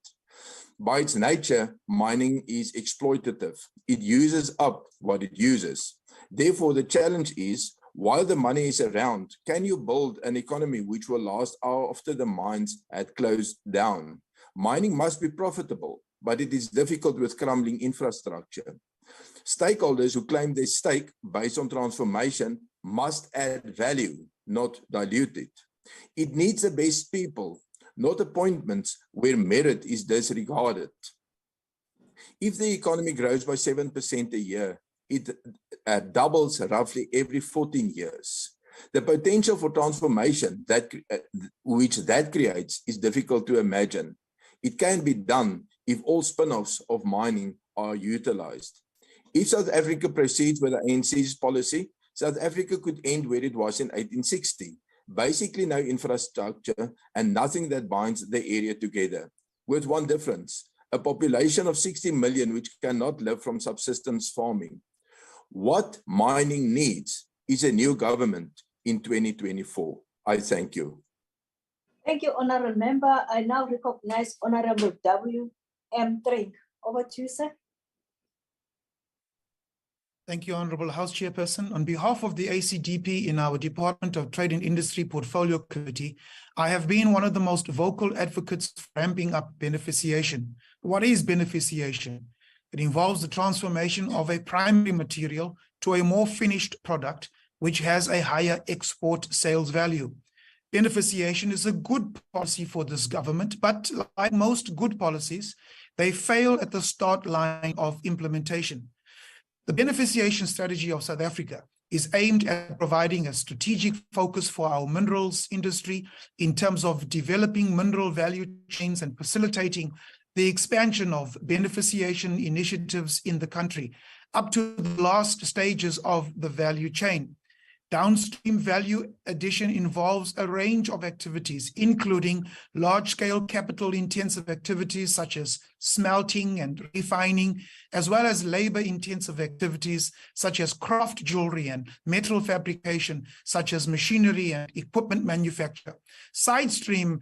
By its nature, mining is exploitative. It uses up what it uses. Therefore, the challenge is, while the money is around, can you build an economy which will last after the mines had closed down? Mining must be profitable, but it is difficult with crumbling infrastructure. Stakeholders who claim their stake based on transformation must add value, not dilute it. It needs the best people, not appointments where merit is disregarded. If the economy grows by 7% a year, it doubles roughly every 14 years. The potential for transformation which that creates is difficult to imagine. It can be done if all spin-offs of mining are utilized. If South Africa proceeds with the ANC's policy, South Africa could end where it was in 1860. Basically no infrastructure and nothing that binds the area together, with one difference, a population of 60 million which cannot live from subsistence farming. What mining needs is a new government in 2024. I thank you. Thank you, Honourable Member. I now recognize Honourable W.M. Drink. Over to you, sir. Thank you, Honourable House Chairperson. On behalf of the ACDP in our Department of Trade and Industry Portfolio Committee, I have been one of the most vocal advocates for ramping up beneficiation. What is beneficiation? It involves the transformation of a primary material to a more finished product, which has a higher export sales value. Beneficiation is a good policy for this government, but like most good policies, they fail at the start line of implementation. The beneficiation strategy of South Africa is aimed at providing a strategic focus for our minerals industry in terms of developing mineral value chains and facilitating the expansion of beneficiation initiatives in the country up to the last stages of the value chain. Downstream value addition involves a range of activities, including large-scale capital-intensive activities such as smelting and refining, as well as labor-intensive activities such as craft jewelry and metal fabrication, such as machinery and equipment manufacture. Side-stream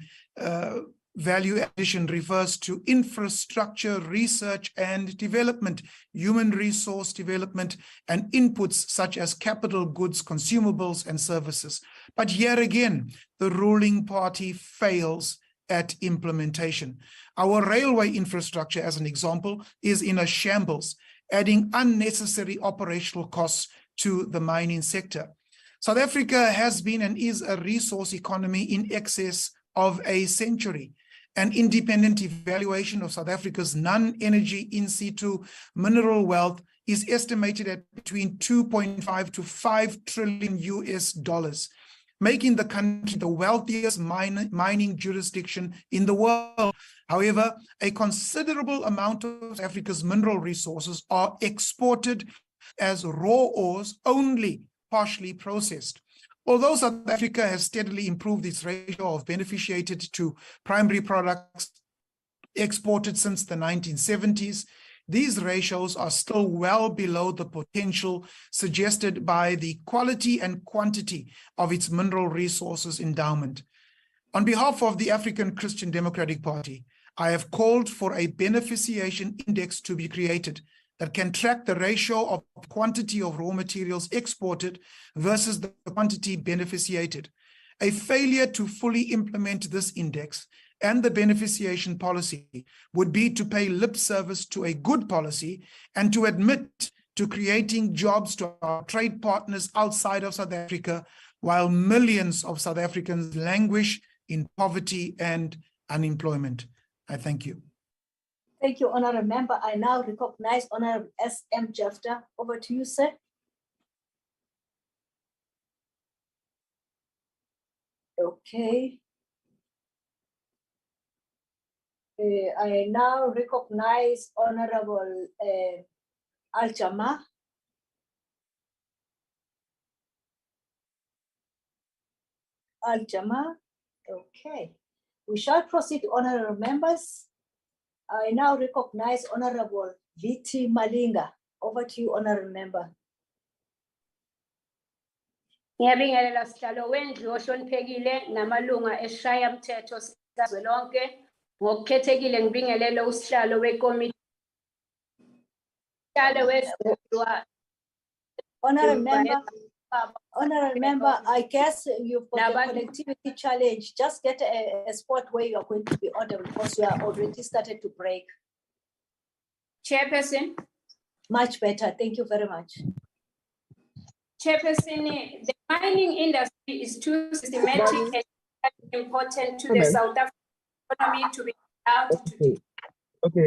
value addition refers to infrastructure, research and development, human resource development, and inputs such as capital goods, consumables, and services. But here again, the ruling party fails at implementation. Our railway infrastructure, as an example, is in a shambles, adding unnecessary operational costs to the mining sector. South Africa has been and is a resource economy in excess of a century. An independent evaluation of South Africa's non-energy in situ mineral wealth is estimated at between 2.5 to 5 trillion US, making the country the wealthiest mining jurisdiction in the world. However, a considerable amount of Africa's mineral resources are exported as raw ores, only partially processed. Although South Africa has steadily improved its ratio of beneficiated to primary products exported since the 1970s, these ratios are still well below the potential suggested by the quality and quantity of its mineral resources endowment. On behalf of the African Christian Democratic Party, I have called for a beneficiation index to be created that can track the ratio of quantity of raw materials exported versus the quantity beneficiated. A failure to fully implement this index and the beneficiation policy would be to pay lip service to a good policy and to admit to creating jobs to our trade partners outside of South Africa, while millions of South Africans languish in poverty and unemployment. I thank you. Thank you, Honourable Member. I now recognize Honourable S.M. Jefta. Over to you, sir. Okay. I now recognize Honourable Al-Jama. Al-Jama. Okay. We shall proceed, honourable members. I now recognize Honourable V.T. Malinga. Over to you, honourable member. Ngiyabingelela sihlalo wendlu ohloniphekile namalunga esishayamthetho sikazwelonke. Ngokukhethekile ngibingelele usihlalo wekomiti. Honourable member, I guess you've got a connectivity challenge. Just get a spot where you are going to be audible because you are already started to break. Chairperson. Much better. Thank you very much. Chairperson, the mining industry is too systematic and important to the South African economy to be allowed to.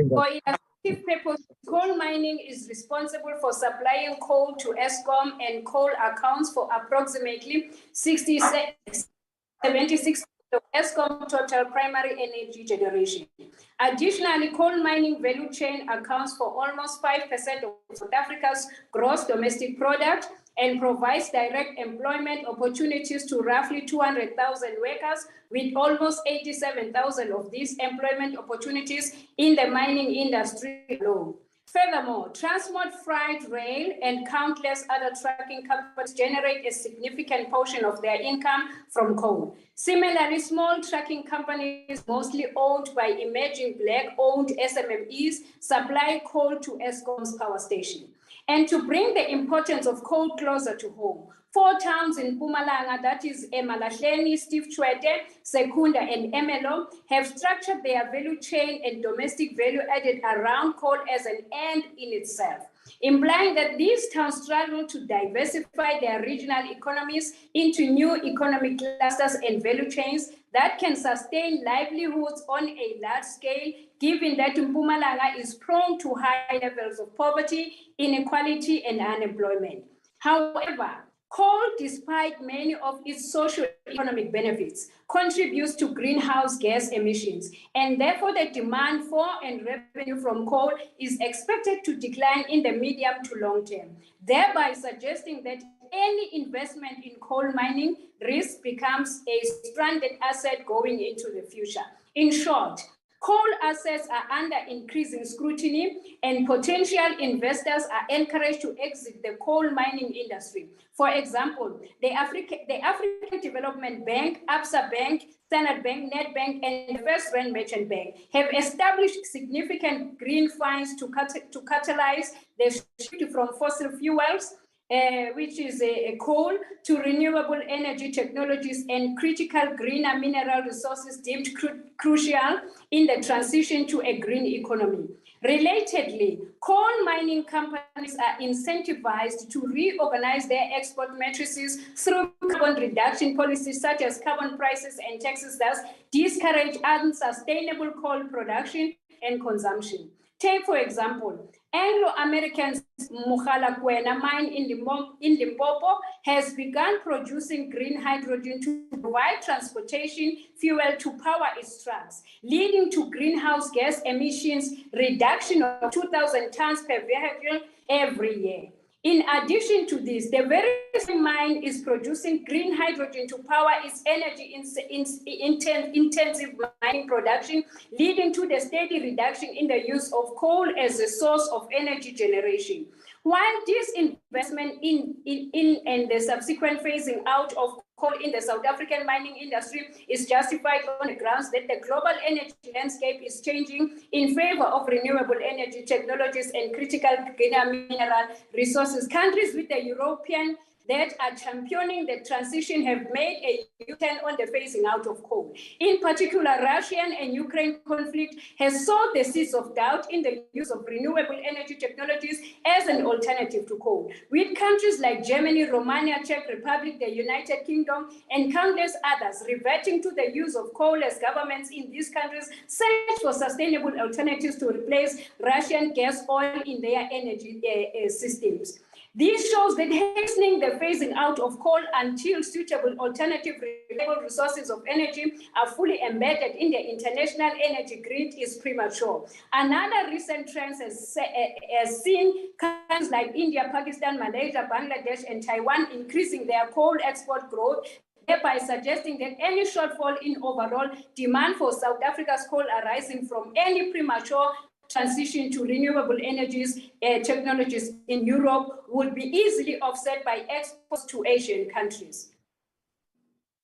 For illustrative purpose, coal mining is responsible for supplying coal to Eskom, and coal accounts for approximately 76% of Eskom total primary energy generation. Additionally, coal mining value chain accounts for almost 5% of South Africa's gross domestic product and provides direct employment opportunities to roughly 200,000 workers, with almost 87,000 of these employment opportunities in the mining industry alone. Furthermore, Transport, Freight, Rail, and countless other trucking companies generate a significant portion of their income from coal. Similarly, small trucking companies, mostly owned by emerging Black-owned SMMEs, supply coal to Eskom's power station. And to bring the importance of coal closer to home, 4 towns in Mpumalanga, that is Emalahleni, Steve Tshwete, Secunda, and Emelo, have structured their value chain and domestic value added around coal as an end in itself, implying that these towns struggle to diversify their regional economies into new economic clusters and value chains that can sustain livelihoods on a large scale, given that Mpumalanga is prone to high levels of poverty, inequality, and unemployment. However, coal, despite many of its socio-economic benefits, contributes to greenhouse gas emissions, and therefore the demand for and revenue from coal is expected to decline in the medium to long term, thereby suggesting that any investment in coal mining risk becomes a stranded asset going into the future. In short, coal assets are under increasing scrutiny, and potential investors are encouraged to exit the coal mining industry. For example, the African Development Bank, Absa Bank, Standard Bank, Nedbank, and the First Rand Merchant Bank have established significant green funds to catalyze the shift from fossil fuels, which is a coal, to renewable energy technologies and critical greener mineral resources deemed crucial in the transition to a green economy. Relatedly, coal mining companies are incentivized to reorganize their export matrices through carbon reduction policies such as carbon prices and taxes, thus discourage unsustainable coal production and consumption. Take, for example, Anglo-American's Mogalakwena mine in Limpopo has begun producing green hydrogen to provide transportation fuel to power its trucks, leading to greenhouse gas emissions reduction of 2,000 tons per vehicle every year. In addition to this, the very same mine is producing green hydrogen to power its energy intensive mining production, leading to the steady reduction in the use of coal as a source of energy generation. While this investment in and the subsequent phasing out of coal in the South African mining industry is justified on the grounds that the global energy landscape is changing in favor of renewable energy technologies and critical greener mineral resources. Countries with the European that are championing the transition have made a U-turn on the phasing out of coal. In particular, Russian and Ukraine conflict has sowed the seeds of doubt in the use of renewable energy technologies as an alternative to coal, with countries like Germany, Romania, Czech Republic, the United Kingdom, and countless others reverting to the use of coal as governments in these countries search for sustainable alternatives to replace Russian gas oil in their energy systems. This shows that hastening the phasing out of coal until suitable alternative renewable resources of energy are fully embedded in the international energy grid is premature. Another recent trend has seen countries like India, Pakistan, Malaysia, Bangladesh, and Taiwan increasing their coal export growth, thereby suggesting that any shortfall in overall demand for South Africa's coal arising from any premature transition to renewable energies technologies in Europe would be easily offset by exports to Asian countries.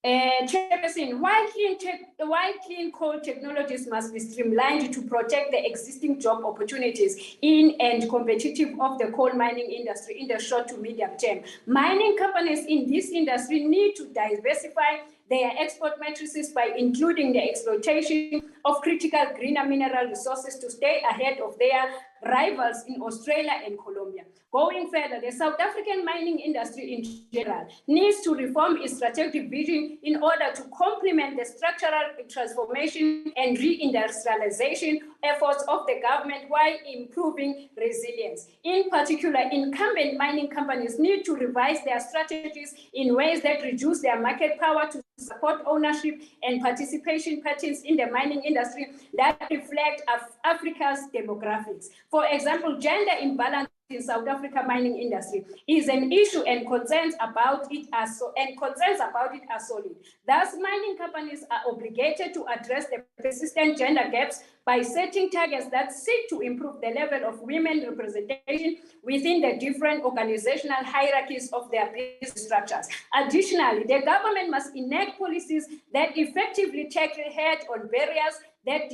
Chairperson, while clean coal technologies must be streamlined to protect the existing job opportunities in and competitive of the coal mining industry in the short to medium term, mining companies in this industry need to diversify their export matrices by including the exploitation of critical greener mineral resources to stay ahead of their rivals in Australia and Colombia. Going further, the South African mining industry in general needs to reform its strategic vision in order to complement the structural transformation and reindustrialization efforts of the government while improving resilience. In particular, incumbent mining companies need to revise their strategies in ways that reduce their market power to support ownership and participation patterns in the mining industry that reflect Africa's demographics. For example, gender imbalance in South Africa mining industry is an issue and concerns about it as solid. Thus, mining companies are obligated to address the persistent gender gaps by setting targets that seek to improve the level of women representation within the different organizational hierarchies of their business structures. Additionally, the government must enact policies that effectively tackle head-on barriers that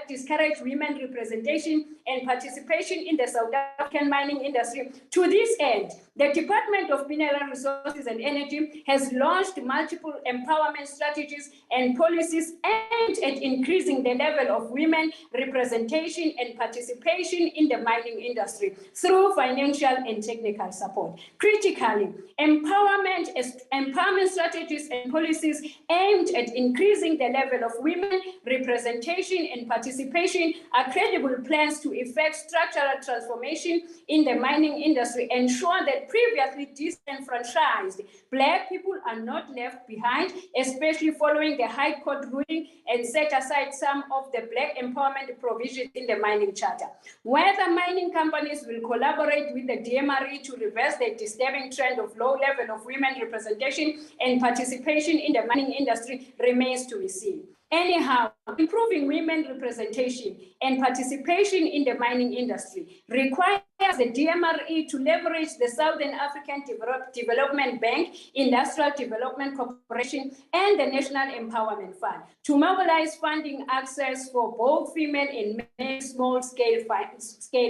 discourage women representation and participation in the South African mining industry. To this end, the Department of Mineral Resources and Energy has launched multiple empowerment strategies and policies aimed at increasing the level of women representation and participation in the mining industry through financial and technical support. Critically, empowerment strategies and policies aimed at increasing the level of women representation and participation are credible plans to effect structural transformation in the mining industry, ensure that previously disenfranchised Black people are not left behind, especially following the High Court ruling, and set aside some of the Black empowerment provisions in the mining charter. Whether mining companies will collaborate with the DMRE to reverse the disturbing trend of low level of women representation and participation in the mining industry remains to be seen. Anyhow, improving women representation and participation in the mining industry requires the DMRE to leverage the Southern African Development Bank, Industrial Development Corporation, and the National Empowerment Fund to mobilize funding access for both female and male small-scale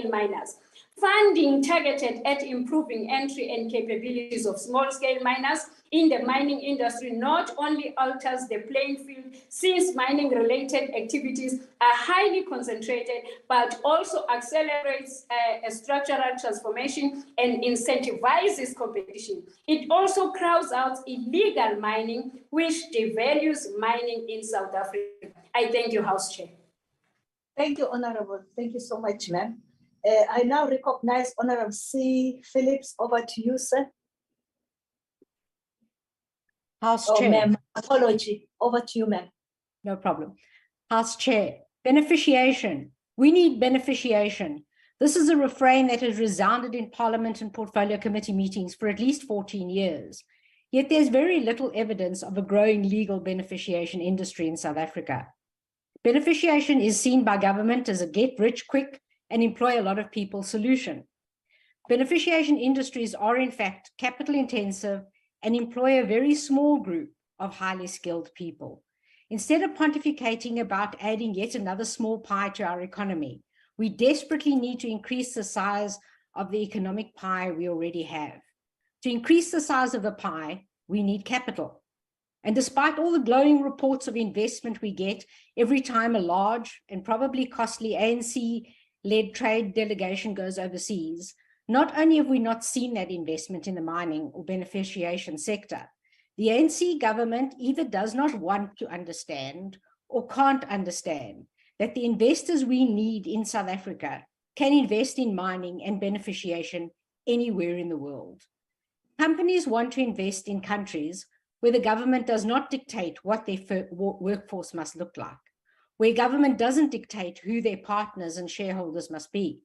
miners. Funding targeted at improving entry and capabilities of small-scale miners in the mining industry not only alters the playing field, since mining-related activities are highly concentrated, but also accelerates a structural transformation and incentivizes competition. It also crowds out illegal mining, which devalues mining in South Africa. I thank you, House Chair. Thank you, Honorable. Thank you so much, ma'am. I now recognize Honorable C. Phillips. Over to you, sir. House Oh, Chair. ma'am, apology. Over to you, ma'am. No problem. House Chair, beneficiation. We need beneficiation. This is a refrain that has resounded in Parliament and Portfolio Committee meetings for at least 14 years. Yet there's very little evidence of a growing legal beneficiation industry in South Africa. Beneficiation is seen by government as a get-rich-quick and employ a lot of people solution. Beneficiation industries are in fact capital-intensive and employ a very small group of highly skilled people. Instead of pontificating about adding yet another small pie to our economy, we desperately need to increase the size of the economic pie we already have. To increase the size of the pie, we need capital. And despite all the glowing reports of investment we get every time a large and probably costly ANC-led trade delegation goes overseas, not only have we not seen that investment in the mining or beneficiation sector, the ANC government either does not want to understand or can't understand that the investors we need in South Africa can invest in mining and beneficiation anywhere in the world. Companies want to invest in countries where the government does not dictate what their workforce must look like, where government doesn't dictate who their partners and shareholders must be.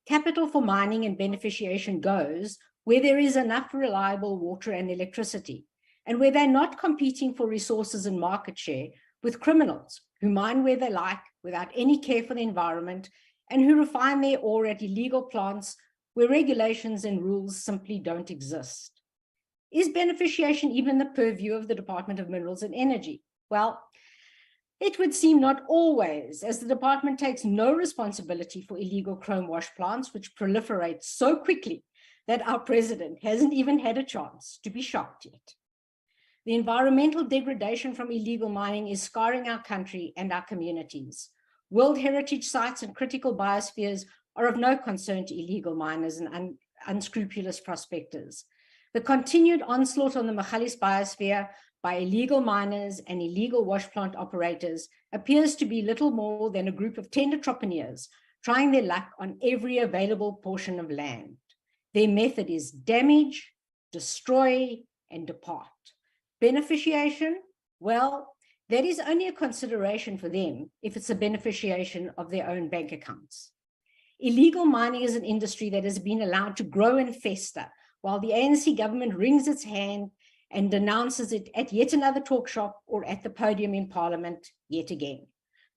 Capital for mining and beneficiation goes where there is enough reliable water and electricity, and where they're not competing for resources and market share with criminals who mine where they like without any care for the environment and who refine their ore at illegal plants where regulations and rules simply don't exist. Is beneficiation even the purview of the Department of Minerals and Energy? Well, it would seem not always, as the department takes no responsibility for illegal chrome wash plants, which proliferate so quickly that our president hasn't even had a chance to be shocked yet. The environmental degradation from illegal mining is scarring our country and our communities. World heritage sites and critical biospheres are of no concern to illegal miners and unscrupulous prospectors. The continued onslaught on the Magalies biosphere by illegal miners and illegal wash plant operators appears to be little more than a group of tender entrepreneurs trying their luck on every available portion of land. Their method is damage, destroy, and depart. Beneficiation, well, that is only a consideration for them if it's a beneficiation of their own bank accounts. Illegal mining is an industry that has been allowed to grow and fester while the ANC government wrings its hand and denounces it at yet another talk shop or at the podium in Parliament yet again.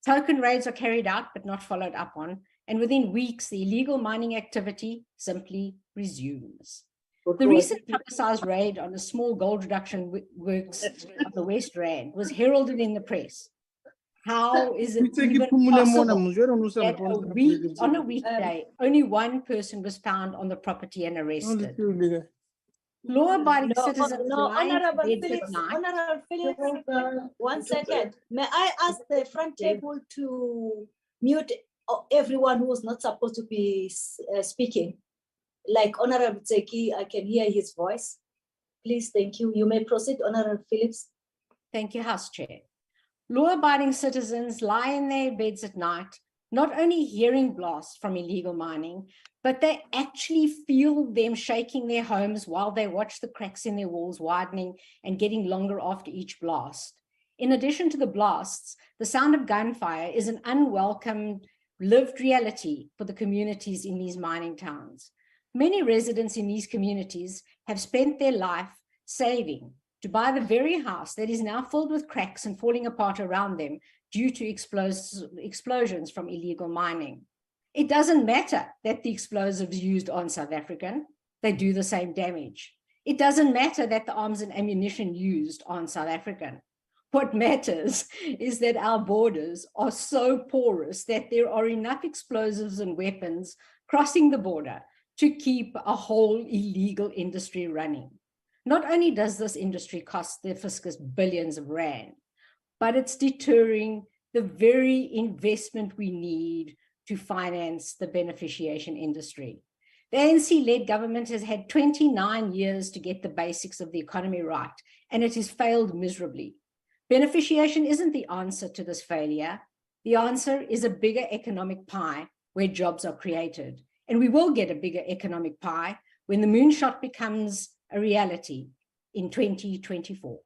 Token raids are carried out but not followed up on, and within weeks, the illegal mining activity simply resumes. The recent publicized raid on a small gold reduction works of the West Rand was heralded in the press. How is it even possible that on a weekday, only one person was found on the property and arrested? Law-abiding citizens Honorable Phillips, 1 second. May I ask the front table to mute everyone who was not supposed to be speaking? Like Honorable Tseki, I can hear his voice. Please, thank you. You may proceed, Honorable Phillips. Thank you, House Chair. Law-abiding citizens lie in their beds at night, not only hearing blasts from illegal mining, but they actually feel them shaking their homes while they watch the cracks in their walls widening and getting longer after each blast. In addition to the blasts, the sound of gunfire is an unwelcome lived reality for the communities in these mining towns. Many residents in these communities have spent their life saving to buy the very house that is now filled with cracks and falling apart around them due to explosions from illegal mining. It doesn't matter that the explosives used aren't South African, they do the same damage. It doesn't matter that the arms and ammunition used aren't South African. What matters is that our borders are so porous that there are enough explosives and weapons crossing the border to keep a whole illegal industry running. Not only does this industry cost the fiscus billions of rand, but it's deterring the very investment we need to finance the beneficiation industry. The ANC-led government has had 29 years to get the basics of the economy right, and it has failed miserably. Beneficiation isn't the answer to this failure. The answer is a bigger economic pie where jobs are created. And we will get a bigger economic pie when the moonshot becomes a reality in 2024.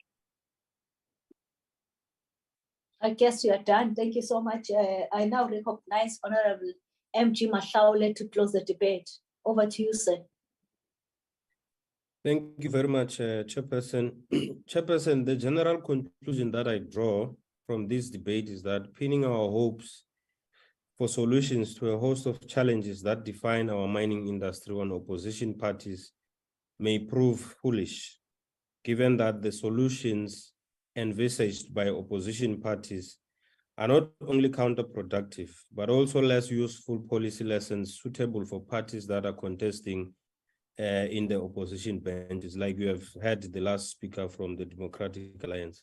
I guess you are done. Thank you so much. I now recognize Honorable M G Mahlaule to close the debate. Over to you, sir. Thank you very much, Chairperson. Chairperson, the general conclusion that I draw from this debate is that pinning our hopes for solutions to a host of challenges that define our mining industry on opposition parties may prove foolish, given that the solutions envisaged by opposition parties are not only counterproductive, but also less useful policy lessons suitable for parties that are contesting in the opposition benches, like you have heard the last speaker from the Democratic Alliance.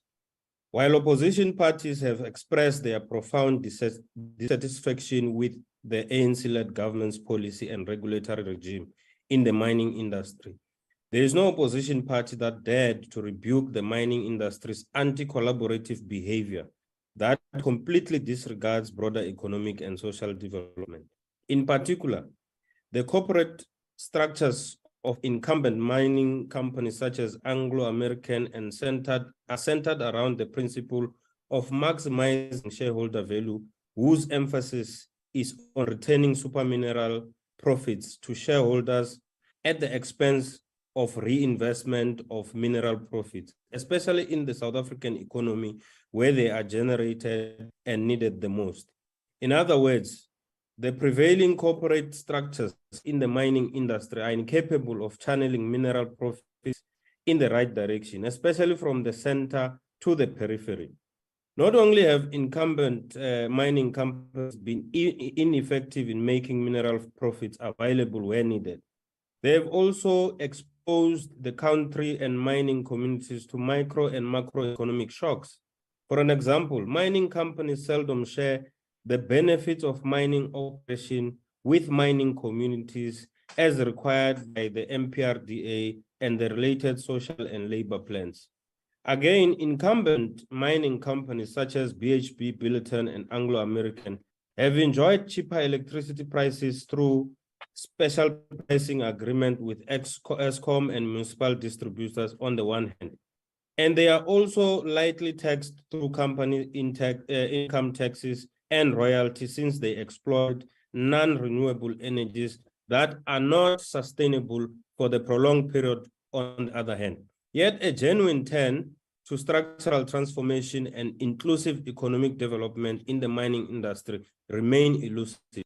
While opposition parties have expressed their profound dissatisfaction with the ANC-led government's policy and regulatory regime in the mining industry, there is no opposition party that dared to rebuke the mining industry's anti-collaborative behavior that completely disregards broader economic and social development. In particular, the corporate structures of incumbent mining companies such as Anglo-American and are centered around the principle of maximizing shareholder value, whose emphasis is on returning supermineral profits to shareholders at the expense of reinvestment of mineral profits, especially in the South African economy where they are generated and needed the most. In other words, the prevailing corporate structures in the mining industry are incapable of channeling mineral profits in the right direction, especially from the center to the periphery. Not only have incumbent mining companies been ineffective in making mineral profits available where needed, they have also exposed the country and mining communities to micro and macroeconomic shocks. For an example, mining companies seldom share the benefits of mining operation with mining communities as required by the MPRDA and the related social and labor plans. Again, incumbent mining companies such as BHP, Billiton, and Anglo-American have enjoyed cheaper electricity prices through special pricing agreement with Eskom and municipal distributors on the one hand. And they are also lightly taxed through company income taxes and royalties since they exploit non-renewable energies that are not sustainable for the prolonged period on the other hand. Yet a genuine turn to structural transformation and inclusive economic development in the mining industry remain elusive.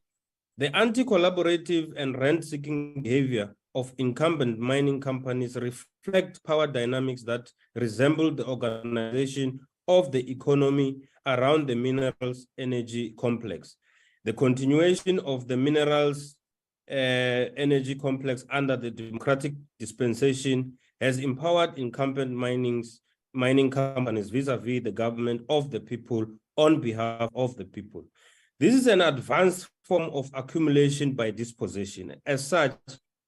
The anti-collaborative and rent-seeking behavior of incumbent mining companies reflect power dynamics that resemble the organization of the economy around the minerals energy complex. The continuation of the minerals energy complex under the democratic dispensation has empowered incumbent mining companies vis-a-vis the government of the people on behalf of the people. This is an advanced form of accumulation by dispossession. As such,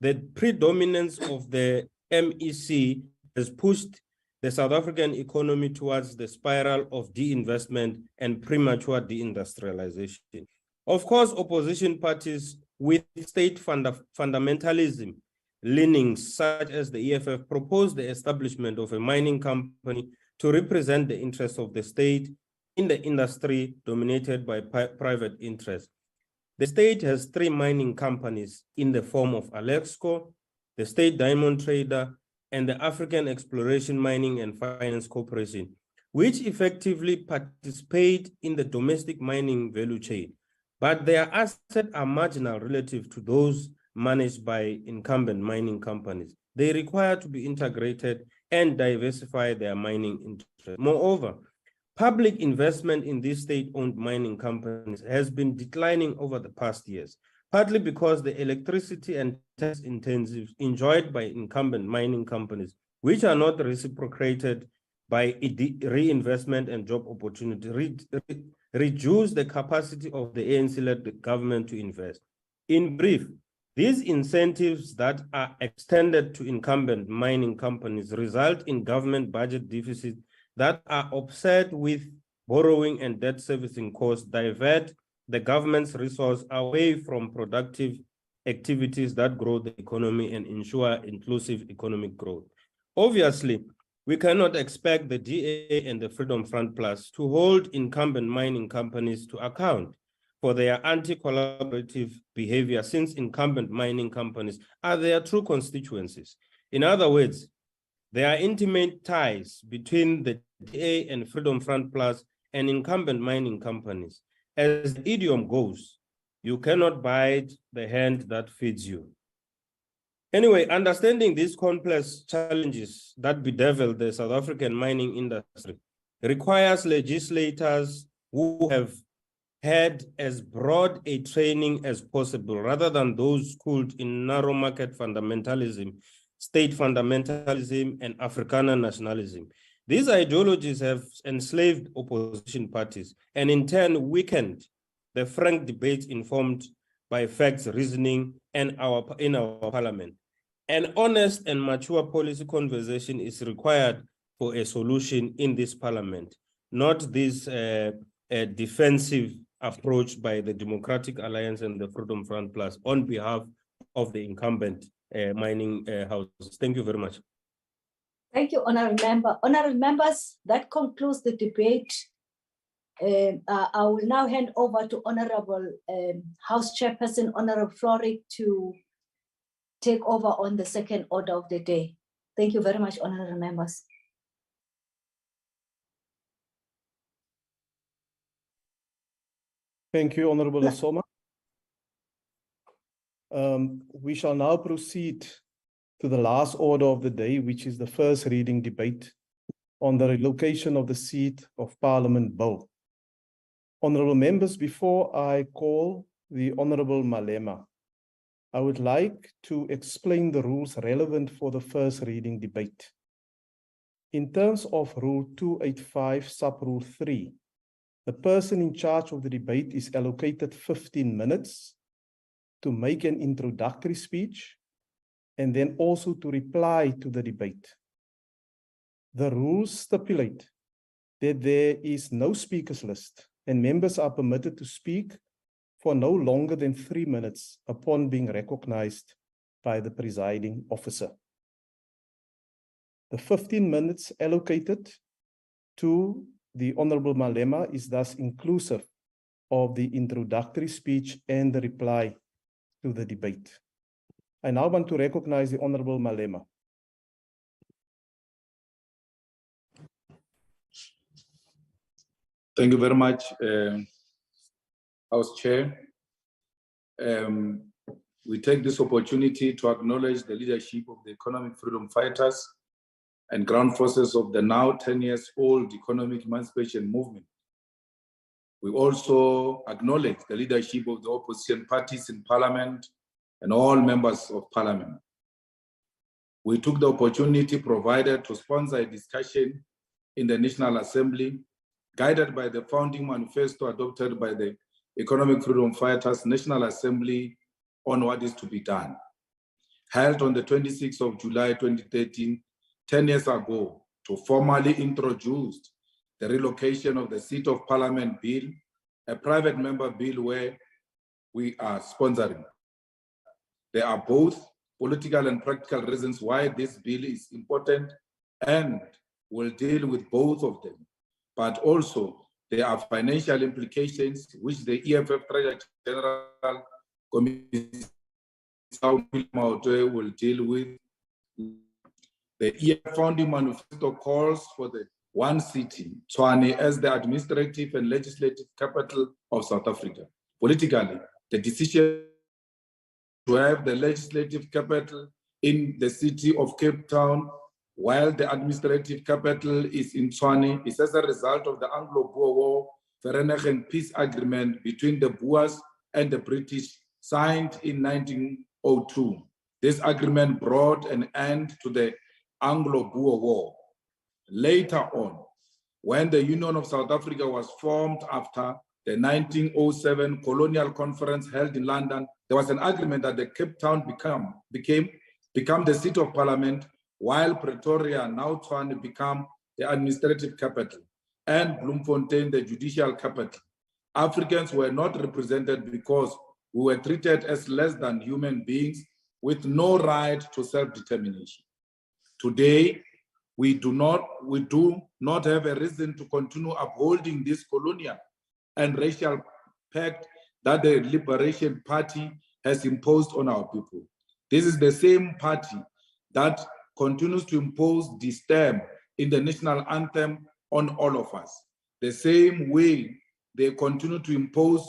the predominance of the MEC has pushed the South African economy towards the spiral of deinvestment and premature deindustrialization. Of course, opposition parties with state fundamentalism leanings, such as the EFF, proposed the establishment of a mining company to represent the interests of the state in the industry dominated by private interests. The state has 3 mining companies in the form of Alexco, the State Diamond Trader, and the African Exploration Mining and Finance Corporation, which effectively participate in the domestic mining value chain. But their assets are marginal relative to those managed by incumbent mining companies. They require to be integrated and diversify their mining interests. Moreover, public investment in these state-owned mining companies has been declining over the past years, partly because the electricity and tax incentives enjoyed by incumbent mining companies, which are not reciprocated by reinvestment and job opportunity, reduce the capacity of the ANC-led government to invest. In brief, these incentives that are extended to incumbent mining companies result in government budget deficits that are offset with borrowing and debt servicing costs, divert the government's resource away from productive activities that grow the economy and ensure inclusive economic growth. Obviously, we cannot expect the DA and the Freedom Front Plus to hold incumbent mining companies to account, for their anti-collaborative behavior since incumbent mining companies are their true constituencies. In other words, there are intimate ties between the DA and Freedom Front Plus and incumbent mining companies. As the idiom goes, you cannot bite the hand that feeds you. Anyway, understanding these complex challenges that bedevil the South African mining industry requires legislators who have had as broad a training as possible, rather than those schooled in narrow market fundamentalism, state fundamentalism, and Afrikaner nationalism. These ideologies have enslaved opposition parties and in turn weakened the frank debate informed by facts, reasoning, and in our parliament. An honest and mature policy conversation is required for a solution in this parliament, not this defensive approach by the Democratic Alliance and the Freedom Front Plus on behalf of the incumbent mining houses. Thank you very much. Thank you, Honourable Member. Honourable Members, that concludes the debate. I will now hand over to Honourable House Chairperson, Honourable Floric, to take over on the second order of the day. Thank you very much, Honourable Members. Thank you, Honourable Asoma. We shall now proceed to the last order of the day, which is the first reading debate on the relocation of the seat of Parliament Bill. Honourable members, before I call the Honourable Malema, I would like to explain the rules relevant for the first reading debate. In terms of Rule 285, Sub-Rule 3, the person in charge of the debate is allocated 15 minutes to make an introductory speech and then also to reply to the debate. The rules stipulate that there is no speakers list and members are permitted to speak for no longer than 3 minutes upon being recognized by the presiding officer. The 15 minutes allocated to the Honourable Malema is thus inclusive of the introductory speech and the reply to the debate. I now want to recognize the Honourable Malema. Thank you very much, House Chair. We take this opportunity to acknowledge the leadership of the economic freedom fighters and ground forces of the now 10 years old economic emancipation movement. We also acknowledge the leadership of the opposition parties in Parliament and all members of Parliament. We took the opportunity provided to sponsor a discussion in the National Assembly, guided by the founding manifesto adopted by the Economic Freedom Fighters National Assembly on what is to be done. Held on the 26th of July 2013, 10 years ago, to formally introduce the relocation of the seat of Parliament bill, a private member bill where we are sponsoring. There are both political and practical reasons why this bill is important and will deal with both of them. But also there are financial implications which the EFF Treasurer General Commissioner will deal with. The EFF founding manifesto calls for the one city, Tshwane, as the administrative and legislative capital of South Africa. Politically, the decision to have the legislative capital in the city of Cape Town while the administrative capital is in Tshwane is as a result of the Anglo-Boer War Vereeniging Peace Agreement between the Boers and the British signed in 1902. This agreement brought an end to the Anglo-Boer War. Later on, when the Union of South Africa was formed after the 1907 colonial conference held in London, there was an agreement that the Cape Town become the seat of Parliament, while Pretoria, now Tshwane, become the administrative capital, and Bloemfontein the judicial capital. Africans were not represented because we were treated as less than human beings with no right to self-determination. Today, we do not have a reason to continue upholding this colonial and racial pact that the Liberation Party has imposed on our people. This is the same party that continues to impose the stamp in the national anthem on all of us. The same way they continue to impose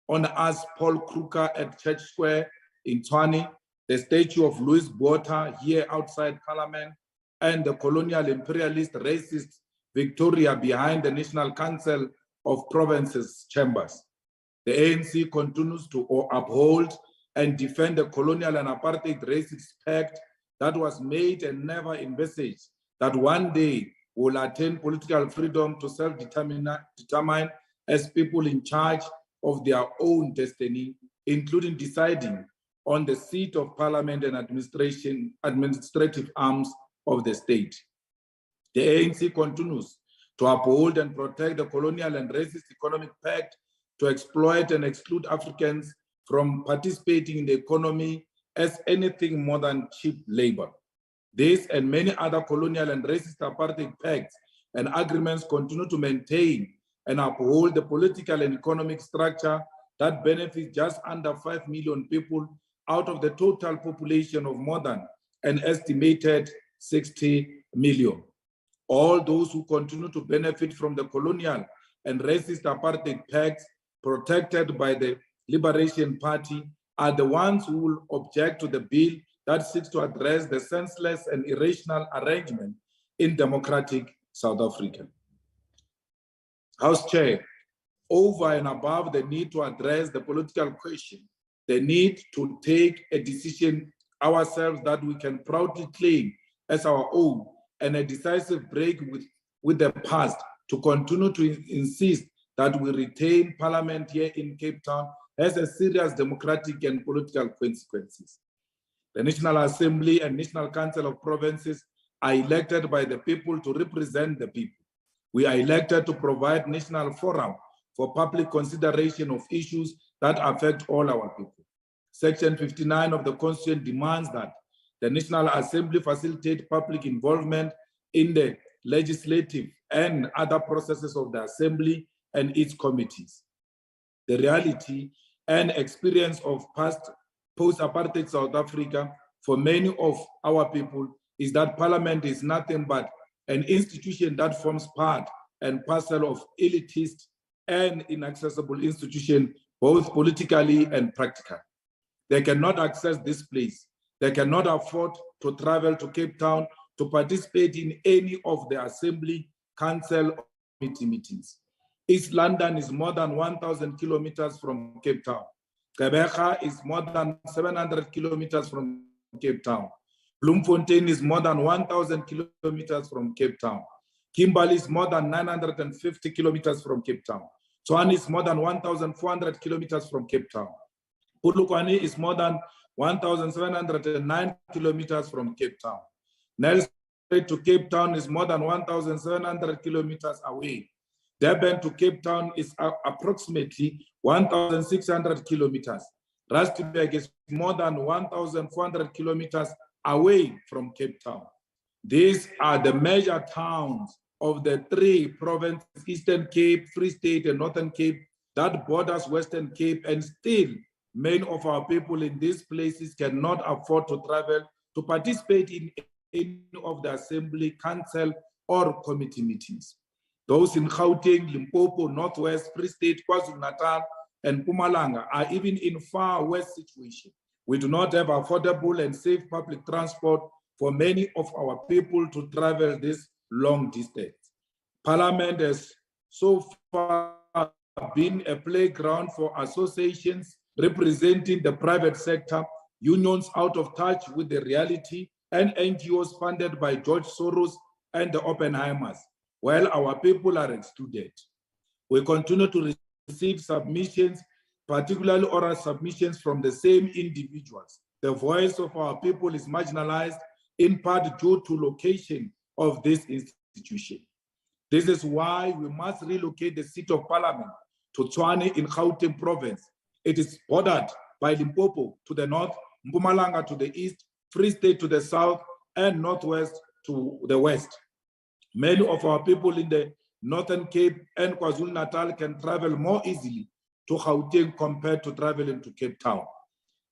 on us Paul Kruger at Church Square in Tshwane, the statue of Louis Botha here outside Parliament, and the colonial imperialist racist Victoria behind the National Council of Provinces chambers. The ANC continues to uphold and defend the colonial and apartheid racist pact that was made and never envisaged that one day will attain political freedom to self-determine as people in charge of their own destiny, including deciding on the seat of parliament and administrative arms of the state. The ANC continues to uphold and protect the colonial and racist economic pact to exploit and exclude Africans from participating in the economy as anything more than cheap labor. This and many other colonial and racist apartheid pacts and agreements continue to maintain and uphold the political and economic structure that benefits just under 5 million people out of the total population of more than an estimated 60 million. All those who continue to benefit from the colonial and racist apartheid pacts protected by the Liberation Party are the ones who will object to the bill that seeks to address the senseless and irrational arrangement in democratic South Africa. House Chair, over and above the need to address the political question, the need to take a decision ourselves that we can proudly claim as our own, and a decisive break with the past to continue to insist that we retain Parliament here in Cape Town has a serious democratic and political consequences. The National Assembly and National Council of Provinces are elected by the people to represent the people. We are elected to provide national forum for public consideration of issues that affect all our people. Section 59 of the Constitution demands that the National Assembly facilitate public involvement in the legislative and other processes of the Assembly and its committees. The reality and experience of post-apartheid South Africa for many of our people is that Parliament is nothing but an institution that forms part and parcel of elitist and inaccessible institution, both politically and practically. They cannot access this place. They cannot afford to travel to Cape Town to participate in any of the Assembly, Council, or committee meetings. East London is more than 1,000 kilometers from Cape Town. Gqeberha is more than 700 kilometers from Cape Town. Bloemfontein is more than 1,000 kilometers from Cape Town. Kimberley is more than 950 kilometers from Cape Town. Tshwane is more than 1,400 kilometers from Cape Town. Polokwane is more than 1,709 kilometers from Cape Town. Nelson to Cape Town is more than 1,700 kilometers away. Durban to Cape Town is approximately 1,600 kilometers. Rustenburg is more than 1,400 kilometers away from Cape Town. These are the major towns of the three provinces, Eastern Cape, Free State, and Northern Cape, that borders Western Cape, and still many of our people in these places cannot afford to travel to participate in any of the Assembly, Council, or committee meetings. Those in Gauteng, Limpopo, Northwest, Free State, KwaZulu-Natal, and Mpumalanga are even in far worse situation. We do not have affordable and safe public transport for many of our people to travel this long distance. Parliament has so far been a playground for associations representing the private sector, unions out of touch with the reality, and NGOs funded by George Soros and the Oppenheimers, while our people are excluded. We continue to receive submissions, particularly oral submissions from the same individuals. The voice of our people is marginalized, in part due to location of this institution. This is why we must relocate the seat of Parliament to Tshwane in Gauteng province. It is bordered by Limpopo to the north, Mpumalanga to the east, Free State to the south, and Northwest to the west. Many of our people in the Northern Cape and KwaZulu-Natal can travel more easily to Gauteng compared to traveling to Cape Town.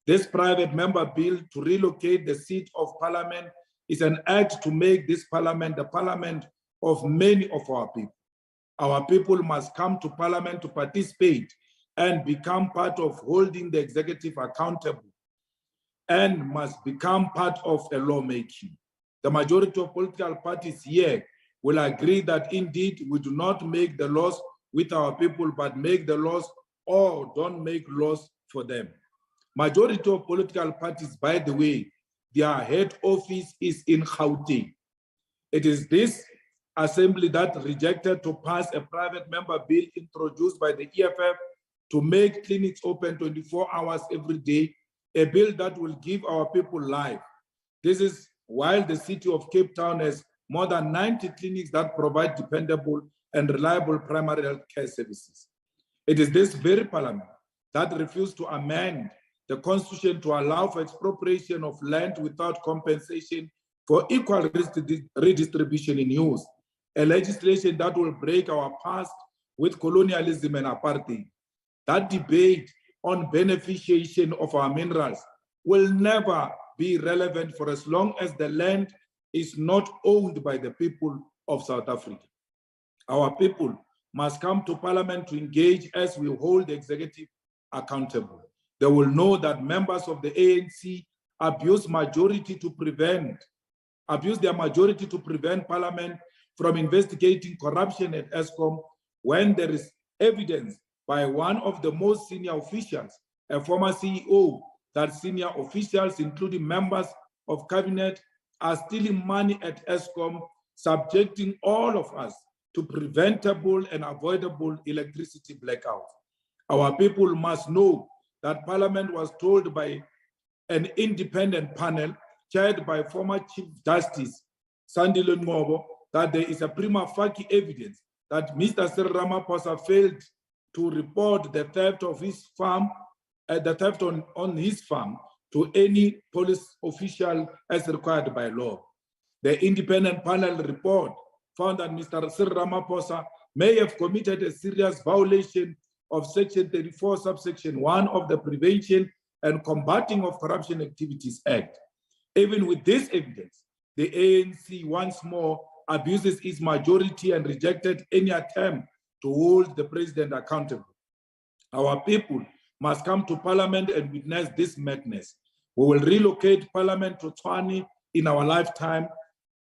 This private member bill to relocate the seat of parliament is an act to make this parliament the parliament of many of our people. Our people must come to parliament to participate and become part of holding the executive accountable and must become part of a lawmaking. The majority of political parties here will agree that indeed we do not make the laws with our people, but make the laws or don't make laws for them. Majority of political parties, by the way, their head office is in Gauteng. It is this assembly that rejected to pass a private member bill introduced by the EFF to make clinics open 24 hours every day, a bill that will give our people life. This is while the city of Cape Town has more than 90 clinics that provide dependable and reliable primary health care services. It is this very parliament that refused to amend the constitution to allow for expropriation of land without compensation for equal redistribution in use, a legislation that will break our past with colonialism and apartheid. That debate on beneficiation of our minerals will never be relevant for as long as the land is not owned by the people of South Africa. Our people must come to parliament to engage as we hold the executive accountable. They will know that members of the ANC abuse their majority to prevent parliament from investigating corruption at Eskom when there is evidence by one of the most senior officials, a former CEO, that senior officials, including members of cabinet, are stealing money at Eskom, subjecting all of us to preventable and avoidable electricity blackouts. Our people must know that Parliament was told by an independent panel chaired by former Chief Justice Sandile Ngobo that there is a prima facie evidence that Mr. Cyril Ramaphosa failed to report the theft of his farm, the theft on his farm to any police official as required by law. The independent panel report found that Mr. Cyril Ramaphosa may have committed a serious violation of Section 34, subsection 1 of the Prevention and Combating of Corruption Activities Act. Even with this evidence, the ANC once more abuses its majority and rejected any attempt to hold the president accountable. Our people must come to parliament and witness this madness. We will relocate parliament to Tshwane in our lifetime.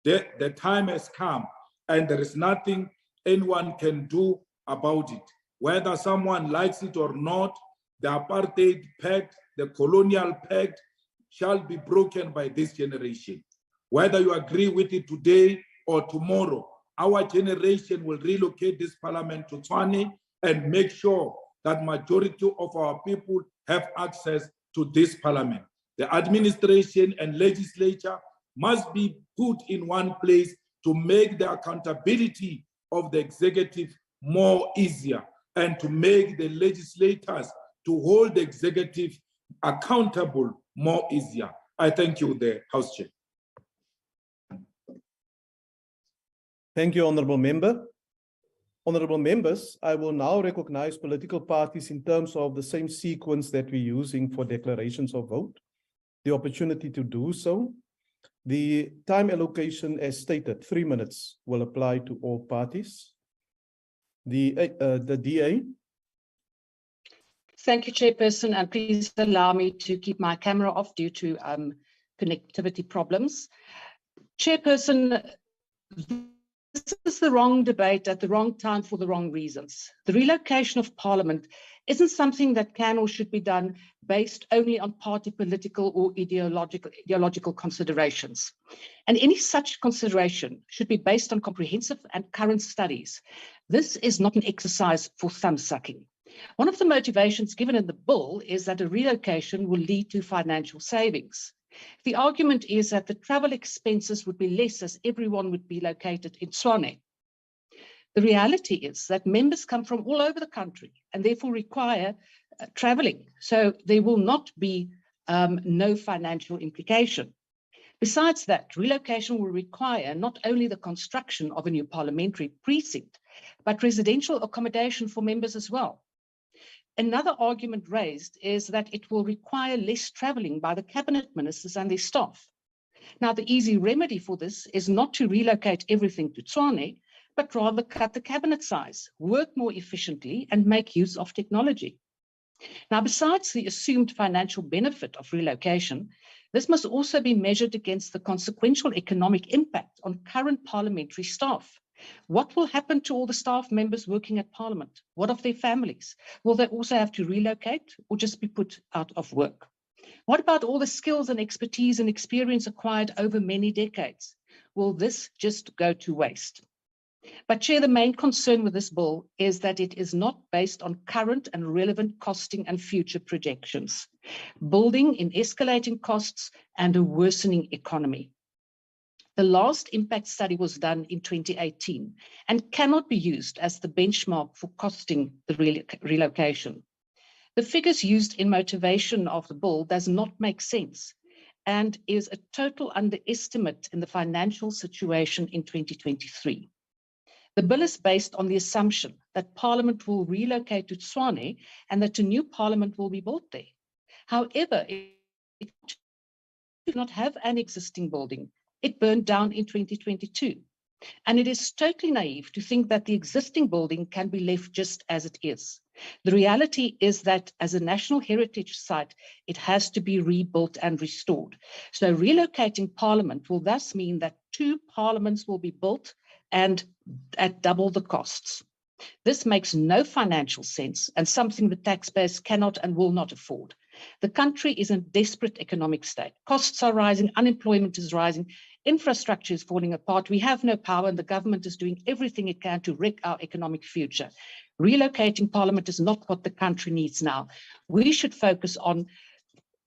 The time has come and there is nothing anyone can do about it. Whether someone likes it or not, the apartheid pact, the colonial pact shall be broken by this generation. Whether you agree with it today or tomorrow, our generation will relocate this parliament to Tshwane and make sure that majority of our people have access to this parliament. The administration and legislature must be put in one place to make the accountability of the executive more easier and to make the legislators to hold the executive accountable more easier. I thank you, the House Chair. Thank you, Honourable Member. Honourable Members, I will now recognize political parties in terms of the same sequence that we're using for declarations of vote. The opportunity to do so. The time allocation as stated, 3 minutes, will apply to all parties. The DA. Thank you, Chairperson, and please allow me to keep my camera off due to connectivity problems. Chairperson, this is the wrong debate at the wrong time for the wrong reasons. The relocation of Parliament isn't something that can or should be done based only on party political or ideological considerations. And any such consideration should be based on comprehensive and current studies. This is not an exercise for thumb-sucking. One of the motivations given in the bill is that a relocation will lead to financial savings. The argument is that the travel expenses would be less as everyone would be located in Tshwane. The reality is that members come from all over the country and therefore require traveling. So there will not be no financial implication. Besides that, relocation will require not only the construction of a new parliamentary precinct, but residential accommodation for members as well. Another argument raised is that it will require less traveling by the cabinet ministers and their staff. Now, the easy remedy for this is not to relocate everything to Tshwane, but rather cut the cabinet size, work more efficiently, and make use of technology. Now, besides the assumed financial benefit of relocation, this must also be measured against the consequential economic impact on current parliamentary staff. What will happen to all the staff members working at Parliament? What of their families? Will they also have to relocate or just be put out of work? What about all the skills and expertise and experience acquired over many decades? Will this just go to waste? But Chair, the main concern with this bill is that it is not based on current and relevant costing and future projections, building in escalating costs and a worsening economy. The last impact study was done in 2018 and cannot be used as the benchmark for costing the relocation. The figures used in motivation of the bill does not make sense and is a total underestimate in the financial situation in 2023. The bill is based on the assumption that Parliament will relocate to Tshwane and that a new Parliament will be built there. However, it did not have an existing building. It burned down in 2022. And it is totally naive to think that the existing building can be left just as it is. The reality is that as a national heritage site, it has to be rebuilt and restored. So relocating Parliament will thus mean that 2 parliaments will be built and at double the costs. This makes no financial sense and something the taxpayers cannot and will not afford. The country is in a desperate economic state. Costs are rising, unemployment is rising, infrastructure is falling apart. We have no power and the government is doing everything it can to wreck our economic future. Relocating Parliament is not what the country needs now. We should focus on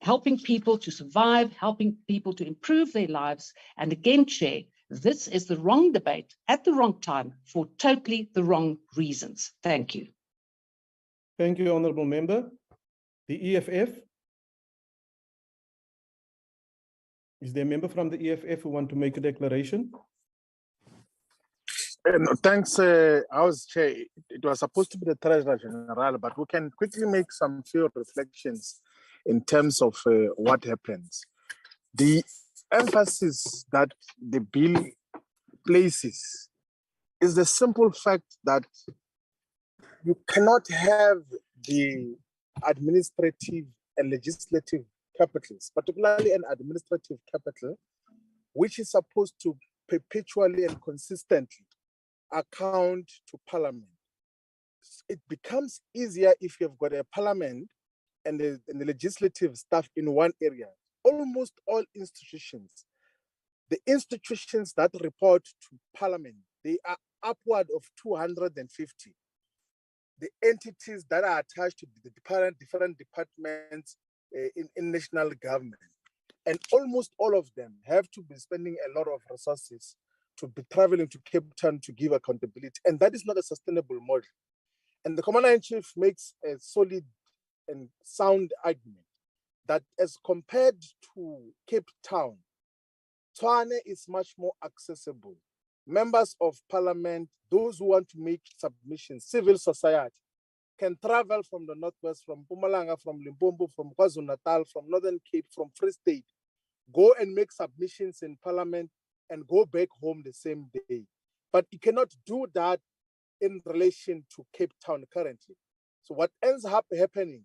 helping people to survive, helping people to improve their lives. And again, Chair, this is the wrong debate at the wrong time for totally the wrong reasons. Thank you. Thank you, Honourable Member. The EFF. Is there a member from the EFF who want to make a declaration? Thanks, House Chair. It was supposed to be the Treasurer General, but we can quickly make some few reflections in terms of what happens. The emphasis that the bill places is the simple fact that you cannot have the administrative and legislative capitals, particularly an administrative capital, which is supposed to perpetually and consistently account to Parliament. It becomes easier if you've got a Parliament and the legislative staff in one area. Almost all institutions, the institutions that report to Parliament, they are upward of 250. The entities that are attached to the different departments in national government. And almost all of them have to be spending a lot of resources to be traveling to Cape Town to give accountability. And that is not a sustainable model. And the Commander-in-Chief makes a solid and sound argument that as compared to Cape Town, Tshwane is much more accessible. Members of Parliament, those who want to make submissions, civil society, can travel from the Northwest, from Mpumalanga, from Limpopo, from KwaZulu-Natal, from Northern Cape, from Free State, go and make submissions in Parliament and go back home the same day. But you cannot do that in relation to Cape Town currently. So what ends up happening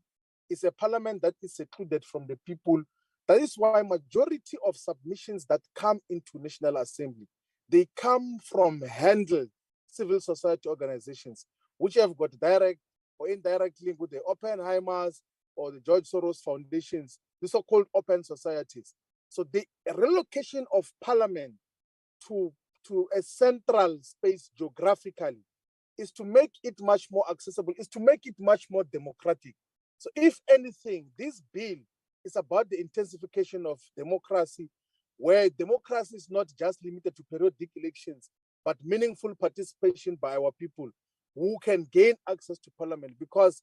is a Parliament that is secluded from the people. That is why majority of submissions that come into National Assembly, they come from handled civil society organizations, which have got direct or indirect link with the Oppenheimers or the George Soros Foundations, the so-called open societies. So the relocation of Parliament to a central space geographically is to make it much more accessible, is to make it much more democratic. So if anything, this bill is about the intensification of democracy, where democracy is not just limited to periodic elections, but meaningful participation by our people who can gain access to Parliament. Because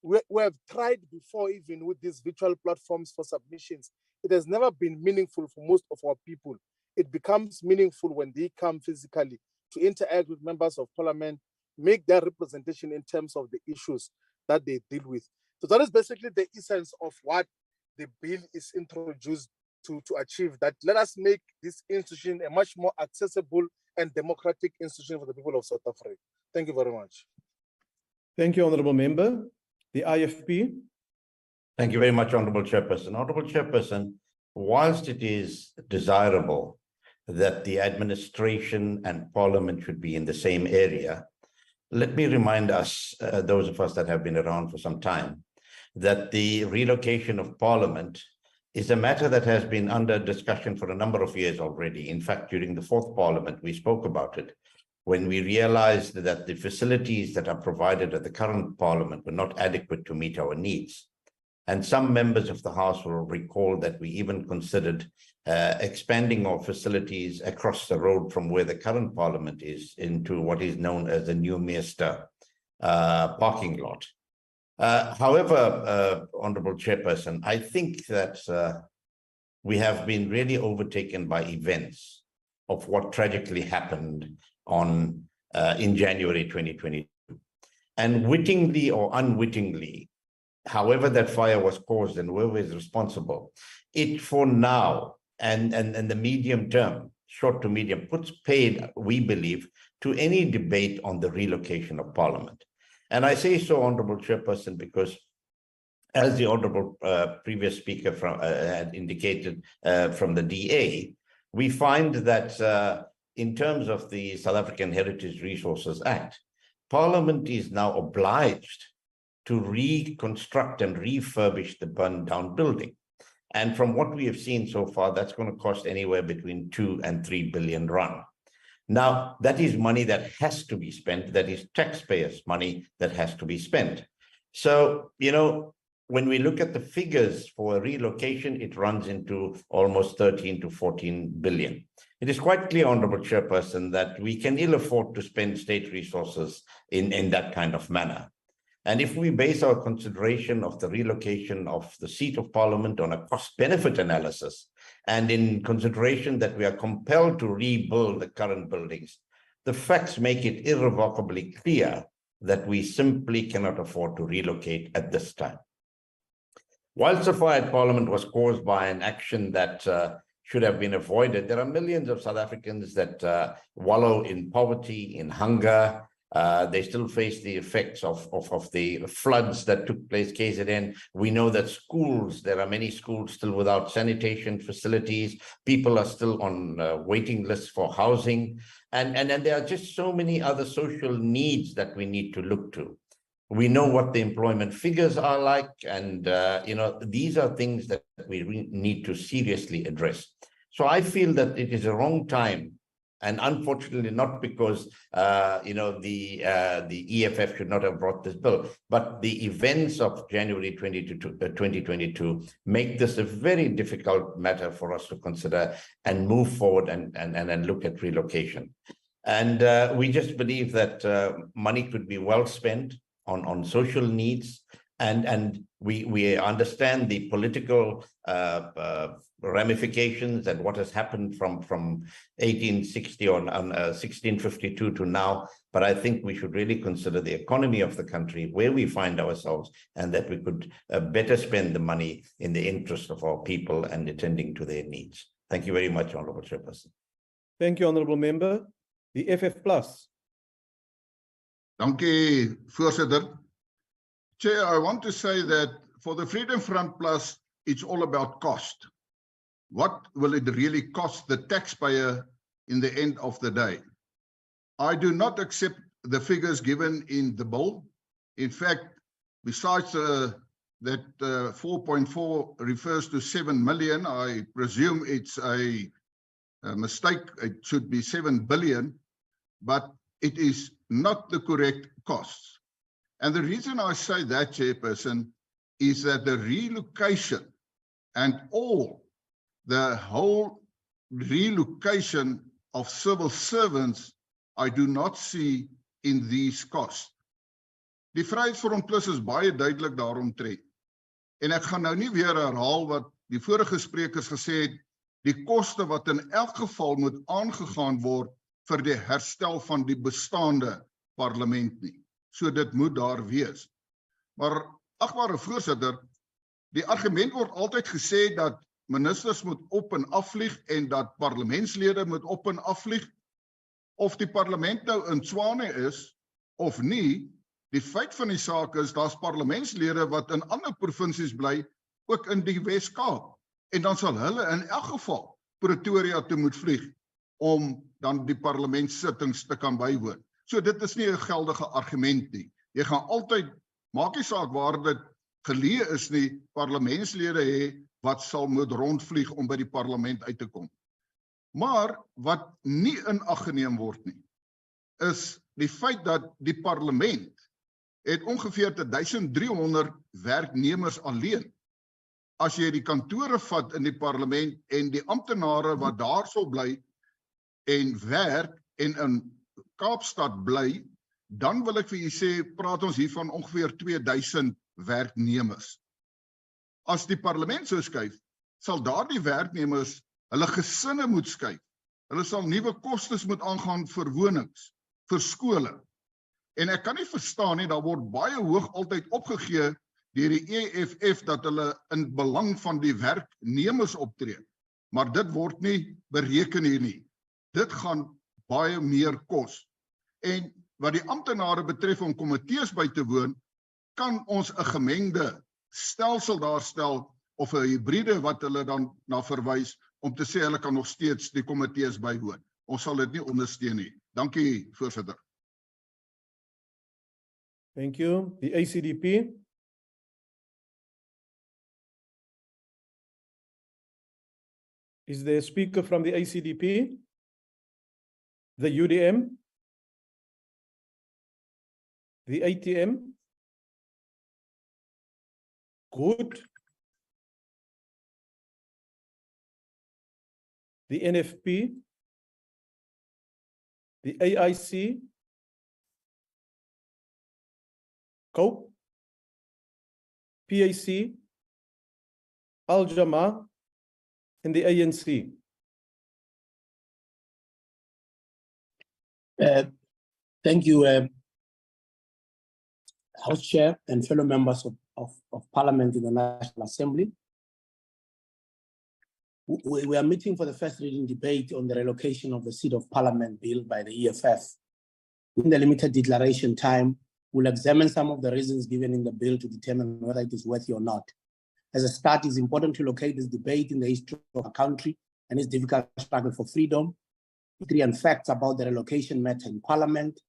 we have tried before, even with these virtual platforms for submissions, it has never been meaningful for most of our people. It becomes meaningful when they come physically to interact with members of Parliament, make their representation in terms of the issues that they deal with. So that is basically the essence of what the bill is introduced to achieve, that let us make this institution a much more accessible and democratic institution for the people of South Africa. Thank you very much. Thank you, Honourable Member. The IFP. Thank you very much, Honourable Chairperson. Honourable Chairperson, whilst it is desirable that the administration and Parliament should be in the same area, let me remind us, those of us that have been around for some time, that the relocation of Parliament is a matter that has been under discussion for a number of years already. In fact, during the fourth Parliament, we spoke about it when we realized that the facilities that are provided at the current Parliament were not adequate to meet our needs. And some members of the House will recall that we even considered expanding our facilities across the road from where the current Parliament is into what is known as the New Meester parking lot. However, Honourable Chairperson, I think that we have been really overtaken by events of what tragically happened in January 2022. And wittingly or unwittingly, however that fire was caused and whoever is responsible, it for now and the medium term, short to medium, puts paid, we believe, to any debate on the relocation of Parliament. And I say so, Honourable Chairperson, because as the Honourable previous speaker had indicated from the DA, we find that in terms of the South African Heritage Resources Act, Parliament is now obliged to reconstruct and refurbish the burned down building. And from what we have seen so far, that's going to cost anywhere between 2 and 3 billion rand. Now, that is money that has to be spent. That is taxpayers' money that has to be spent. So, you know, when we look at the figures for a relocation, it runs into almost 13 to 14 billion. It is quite clear, Honourable Chairperson, that we can ill afford to spend state resources in that kind of manner. And if we base our consideration of the relocation of the seat of Parliament on a cost-benefit analysis, and in consideration that we are compelled to rebuild the current buildings, the facts make it irrevocably clear that we simply cannot afford to relocate at this time. Whilst the fire at Parliament was caused by an action that should have been avoided, there are millions of South Africans that wallow in poverty, in hunger. They still face the effects of the floods that took place KZN. We know that schools, there are many schools still without sanitation facilities. People are still on waiting lists for housing. And there are just so many other social needs that we need to look to. We know what the employment figures are like, and you know, these are things that we need to seriously address. So I feel that it is a wrong time. And unfortunately, not because you know, the EFF should not have brought this bill, but the events of January 2022 make this a very difficult matter for us to consider and move forward and look at relocation. And we just believe that money could be well spent on social needs, and we understand the political ramifications and what has happened from 1860 or 1652 to now. But I think we should really consider the economy of the country, where we find ourselves, and that we could better spend the money in the interest of our people and attending to their needs. Thank you very much, Honourable Chairperson. Thank you, Honourable Member. The FF Plus. Dankie, Voorsitter. Chair, I want to say that for the Freedom Front Plus, it's all about cost. What will it really cost the taxpayer in the end of the day? I do not accept the figures given in the bill. In fact, besides that 4.4 refers to 7 million, I presume it's a mistake. It should be 7 billion, but it is not the correct costs. And the reason I say that, Chairperson, is that the relocation and the whole relocation of civil servants, I do not see in these costs. Die Vryheidsfront Plus is baie duidelik daaromtrent. En ek gaan nou nie weer herhaal wat die vorige sprekers gesê het, die koste wat in elk geval moet aangegaan word vir die herstel van die bestaande parlement nie. So dit moet daar wees. Maar agbare voorsitter, die argument word altyd gesê dat ministers moet op en afvlieg en dat parlementslede moet op en afvlieg. Of die parlement nou in Tshwane is of nie, die feit van die saak is daar's parlementslede wat in ander provinsies bly, ook in die Wes-Kaap. En dan sal hulle in elk geval Pretoria toe moet vlieg om dan die parlementssittings te kan bywoon. So dit is nie 'n geldige argument nie. Jy gaan altyd, maak nie saak waar dit geleë is nie, parlementslede hê wat sal moet rondvlieg om by die parlement uit te kom. Maar wat nie in ag geneem word nie, is die feit dat die parlement het ongeveer 1300 werknemers alleen. As jy die kantore vat in die parlement en die amptenare wat daar sou bly en werk en in Kaapstad bly, dan wil ek vir u sê, praat ons hier van ongeveer 2000 werknemers. As die parlement sou skuif, sal daardie werknemers hulle gesinne moet skuif. Hulle sal nuwe kostes moet aangaan vir wonings, vir skole. En ek kan nie verstaan nie, daar word baie hoog altyd opgegee deur die EFF dat hulle in belang van die werknemers optree. Maar dit word nie bereken hier nie. Dit gaan baie meer kos. En wat die amptenare betref om komitees by te woon, kan ons 'n gemengde stelsel daarstel of 'n hibride wat hulle dan na verwys om te sê hulle kan nog steeds die komitees bywoon. Ons sal dit nie ondersteun nie. Dankie, voorsitter. Thank you. The ACDP. Is there a speaker from the ACDP? The UDM? The ATM? Good. The NFP? The AIC? COPE? PAC? Al-Jama? And the ANC? Thank you, House Chair and fellow members of Parliament in the National Assembly. We are meeting for the first reading debate on the relocation of the seat of Parliament bill by the EFF. In the limited declaration time, we'll examine some of the reasons given in the bill to determine whether it is worthy or not. As a start, it's important to locate this debate in the history of our country and its difficult struggle for freedom, history and facts about the relocation matter in Parliament,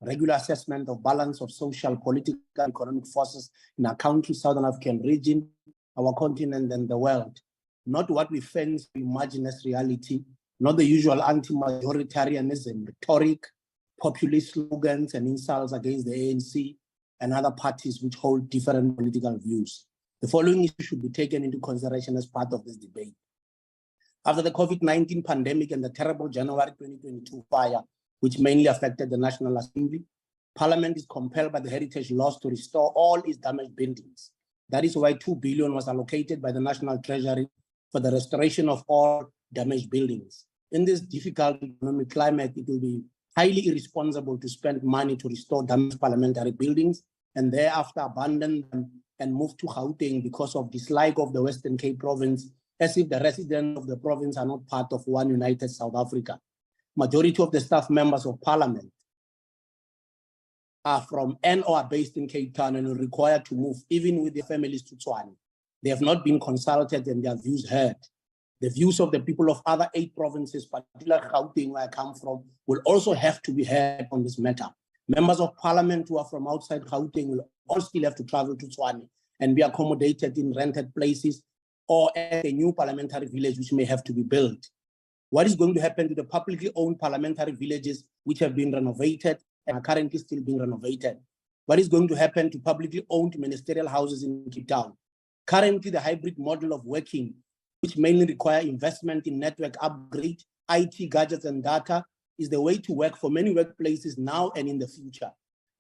regular assessment of balance of social, political, and economic forces in our country, Southern African region, our continent, and the world. Not what we fancy imagine as reality, not the usual anti-majoritarianism, rhetoric, populist slogans, and insults against the ANC and other parties which hold different political views. The following issues should be taken into consideration as part of this debate. After the COVID-19 pandemic and the terrible January 2022 fire, which mainly affected the National Assembly, Parliament is compelled by the heritage laws to restore all its damaged buildings. That is why 2 billion was allocated by the National Treasury for the restoration of all damaged buildings. In this difficult economic climate, it will be highly irresponsible to spend money to restore damaged parliamentary buildings and thereafter abandon them and move to Gauteng because of dislike of the Western Cape province, as if the residents of the province are not part of one united South Africa. Majority of the staff members of Parliament are from and or are based in Cape Town and are required to move, even with their families, to Tshwane. They have not been consulted and their views heard. The views of the people of other 8 provinces, particularly Gauteng, where I come from, will also have to be heard on this matter. Members of Parliament who are from outside Gauteng will all still have to travel to Tshwane and be accommodated in rented places or at a new parliamentary village which may have to be built. What is going to happen to the publicly owned parliamentary villages which have been renovated and are currently still being renovated? What is going to happen to publicly owned ministerial houses in Cape Town? Currently, the hybrid model of working, which mainly require investment in network upgrade, IT gadgets and data, is the way to work for many workplaces now and in the future.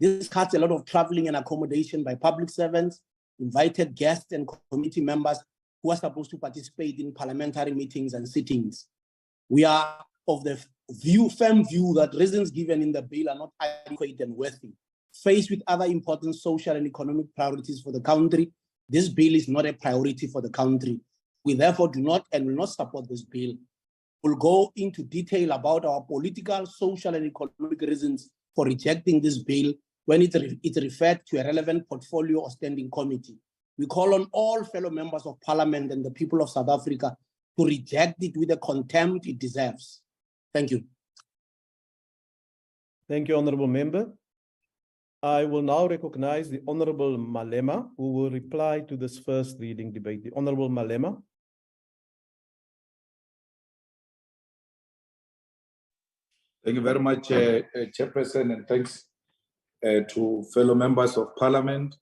This cuts a lot of traveling and accommodation by public servants, invited guests and committee members who are supposed to participate in parliamentary meetings and sittings. We are of the firm view that reasons given in the bill are not adequate and worthy. Faced with other important social and economic priorities for the country, this bill is not a priority for the country. We therefore do not and will not support this bill. We'll go into detail about our political, social, and economic reasons for rejecting this bill when it referred to a relevant portfolio or standing committee. We call on all fellow members of Parliament and the people of South Africa to reject it with the contempt it deserves. Thank you. Thank you, Honourable Member. I will now recognize the Honourable Malema, who will reply to this first reading debate. The Honourable Malema. Thank you very much, Chairperson, and thanks to fellow members of Parliament.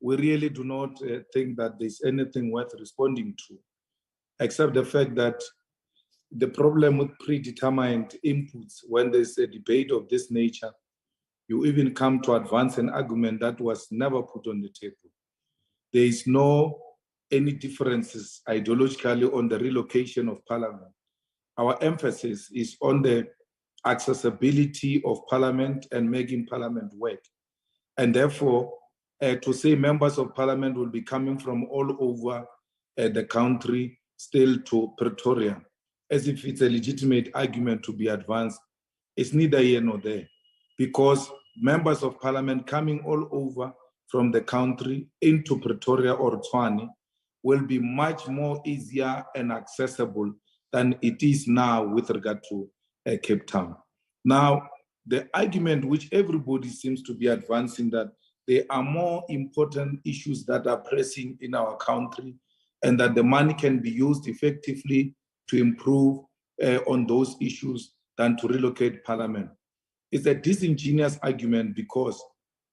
We really do not think that there's anything worth responding to, except the fact that the problem with predetermined inputs, when there's a debate of this nature, you even come to advance an argument that was never put on the table. There is any differences ideologically on the relocation of Parliament. Our emphasis is on the accessibility of Parliament and making Parliament work. And therefore, to say members of Parliament will be coming from all over the country still to Pretoria, as if it's a legitimate argument to be advanced, it's neither here nor there, because members of Parliament coming all over from the country into Pretoria or Tshwane will be much more easier and accessible than it is now with regard to Cape Town. Now, the argument which everybody seems to be advancing, that there are more important issues that are pressing in our country and that the money can be used effectively to improve on those issues than to relocate Parliament. It's a disingenuous argument, because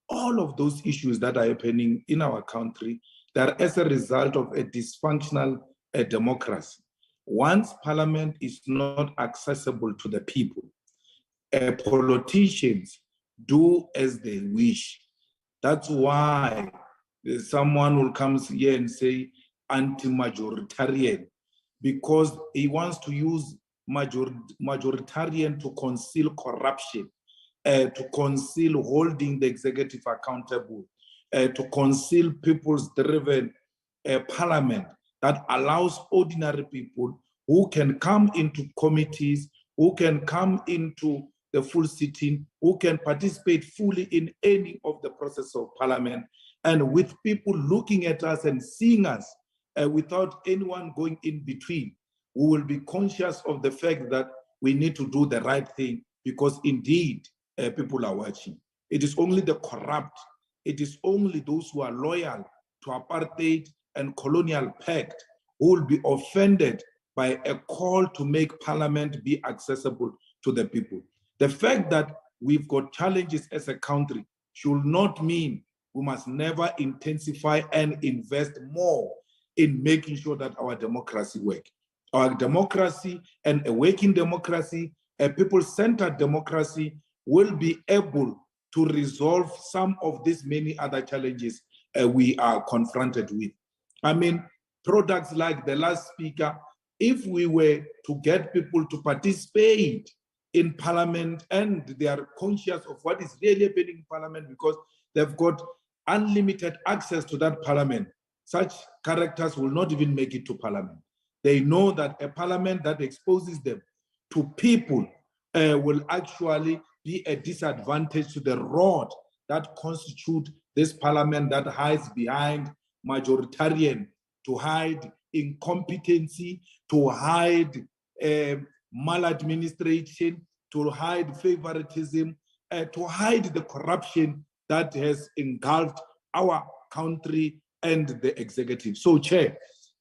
all of those issues that are happening in our country, that are as a result of a dysfunctional democracy. Once Parliament is not accessible to the people, politicians do as they wish. That's why someone will come here and say anti-majoritarian, because he wants to use majoritarian to conceal corruption, to conceal holding the executive accountable, to conceal people's driven Parliament that allows ordinary people who can come into committees, who can come into the full sitting, who can participate fully in any of the process of Parliament, and with people looking at us and seeing us without anyone going in between. We will be conscious of the fact that we need to do the right thing, because indeed people are watching. It is only the corrupt, it is only those who are loyal to apartheid and colonial pact who will be offended by a call to make Parliament be accessible to the people. The fact that we've got challenges as a country should not mean we must never intensify and invest more in making sure that our democracy works. Our democracy, and a working democracy, a people-centered democracy, will be able to resolve some of these many other challenges we are confronted with. I mean, products like the last speaker, if we were to get people to participate in Parliament and they are conscious of what is really happening in Parliament, because they've got unlimited access to that Parliament, such characters will not even make it to Parliament. They know that a Parliament that exposes them to people will actually be a disadvantage to the rod that constitute this Parliament that hides behind majoritarian, to hide incompetency, to hide maladministration, to hide favoritism, to hide the corruption that has engulfed our country and the executive. So, Chair,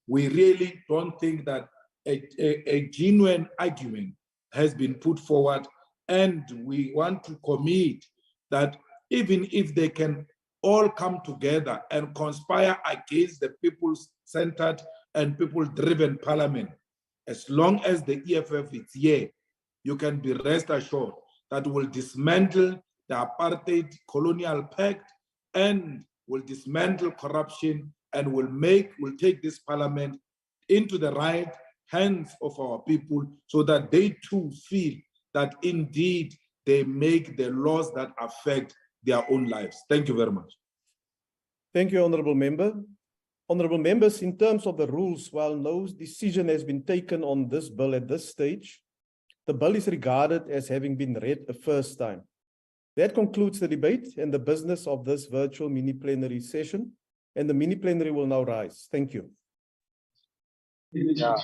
we really don't think that a genuine argument has been put forward, and we want to commit that even if they can all come together and conspire against the people-centered and people-driven Parliament, as long as the EFF is here, you can be rest assured that will dismantle the apartheid colonial pact and will dismantle corruption and will take this Parliament into the right hands of our people, so that they too feel that indeed they make the laws that affect their own lives. Thank you very much. Thank you, Honourable Member. Honourable Members, in terms of the rules, while no decision has been taken on this bill at this stage, the bill is regarded as having been read a first time. That concludes the debate and the business of this virtual mini-plenary session, and the mini-plenary will now rise. Thank you. Yeah.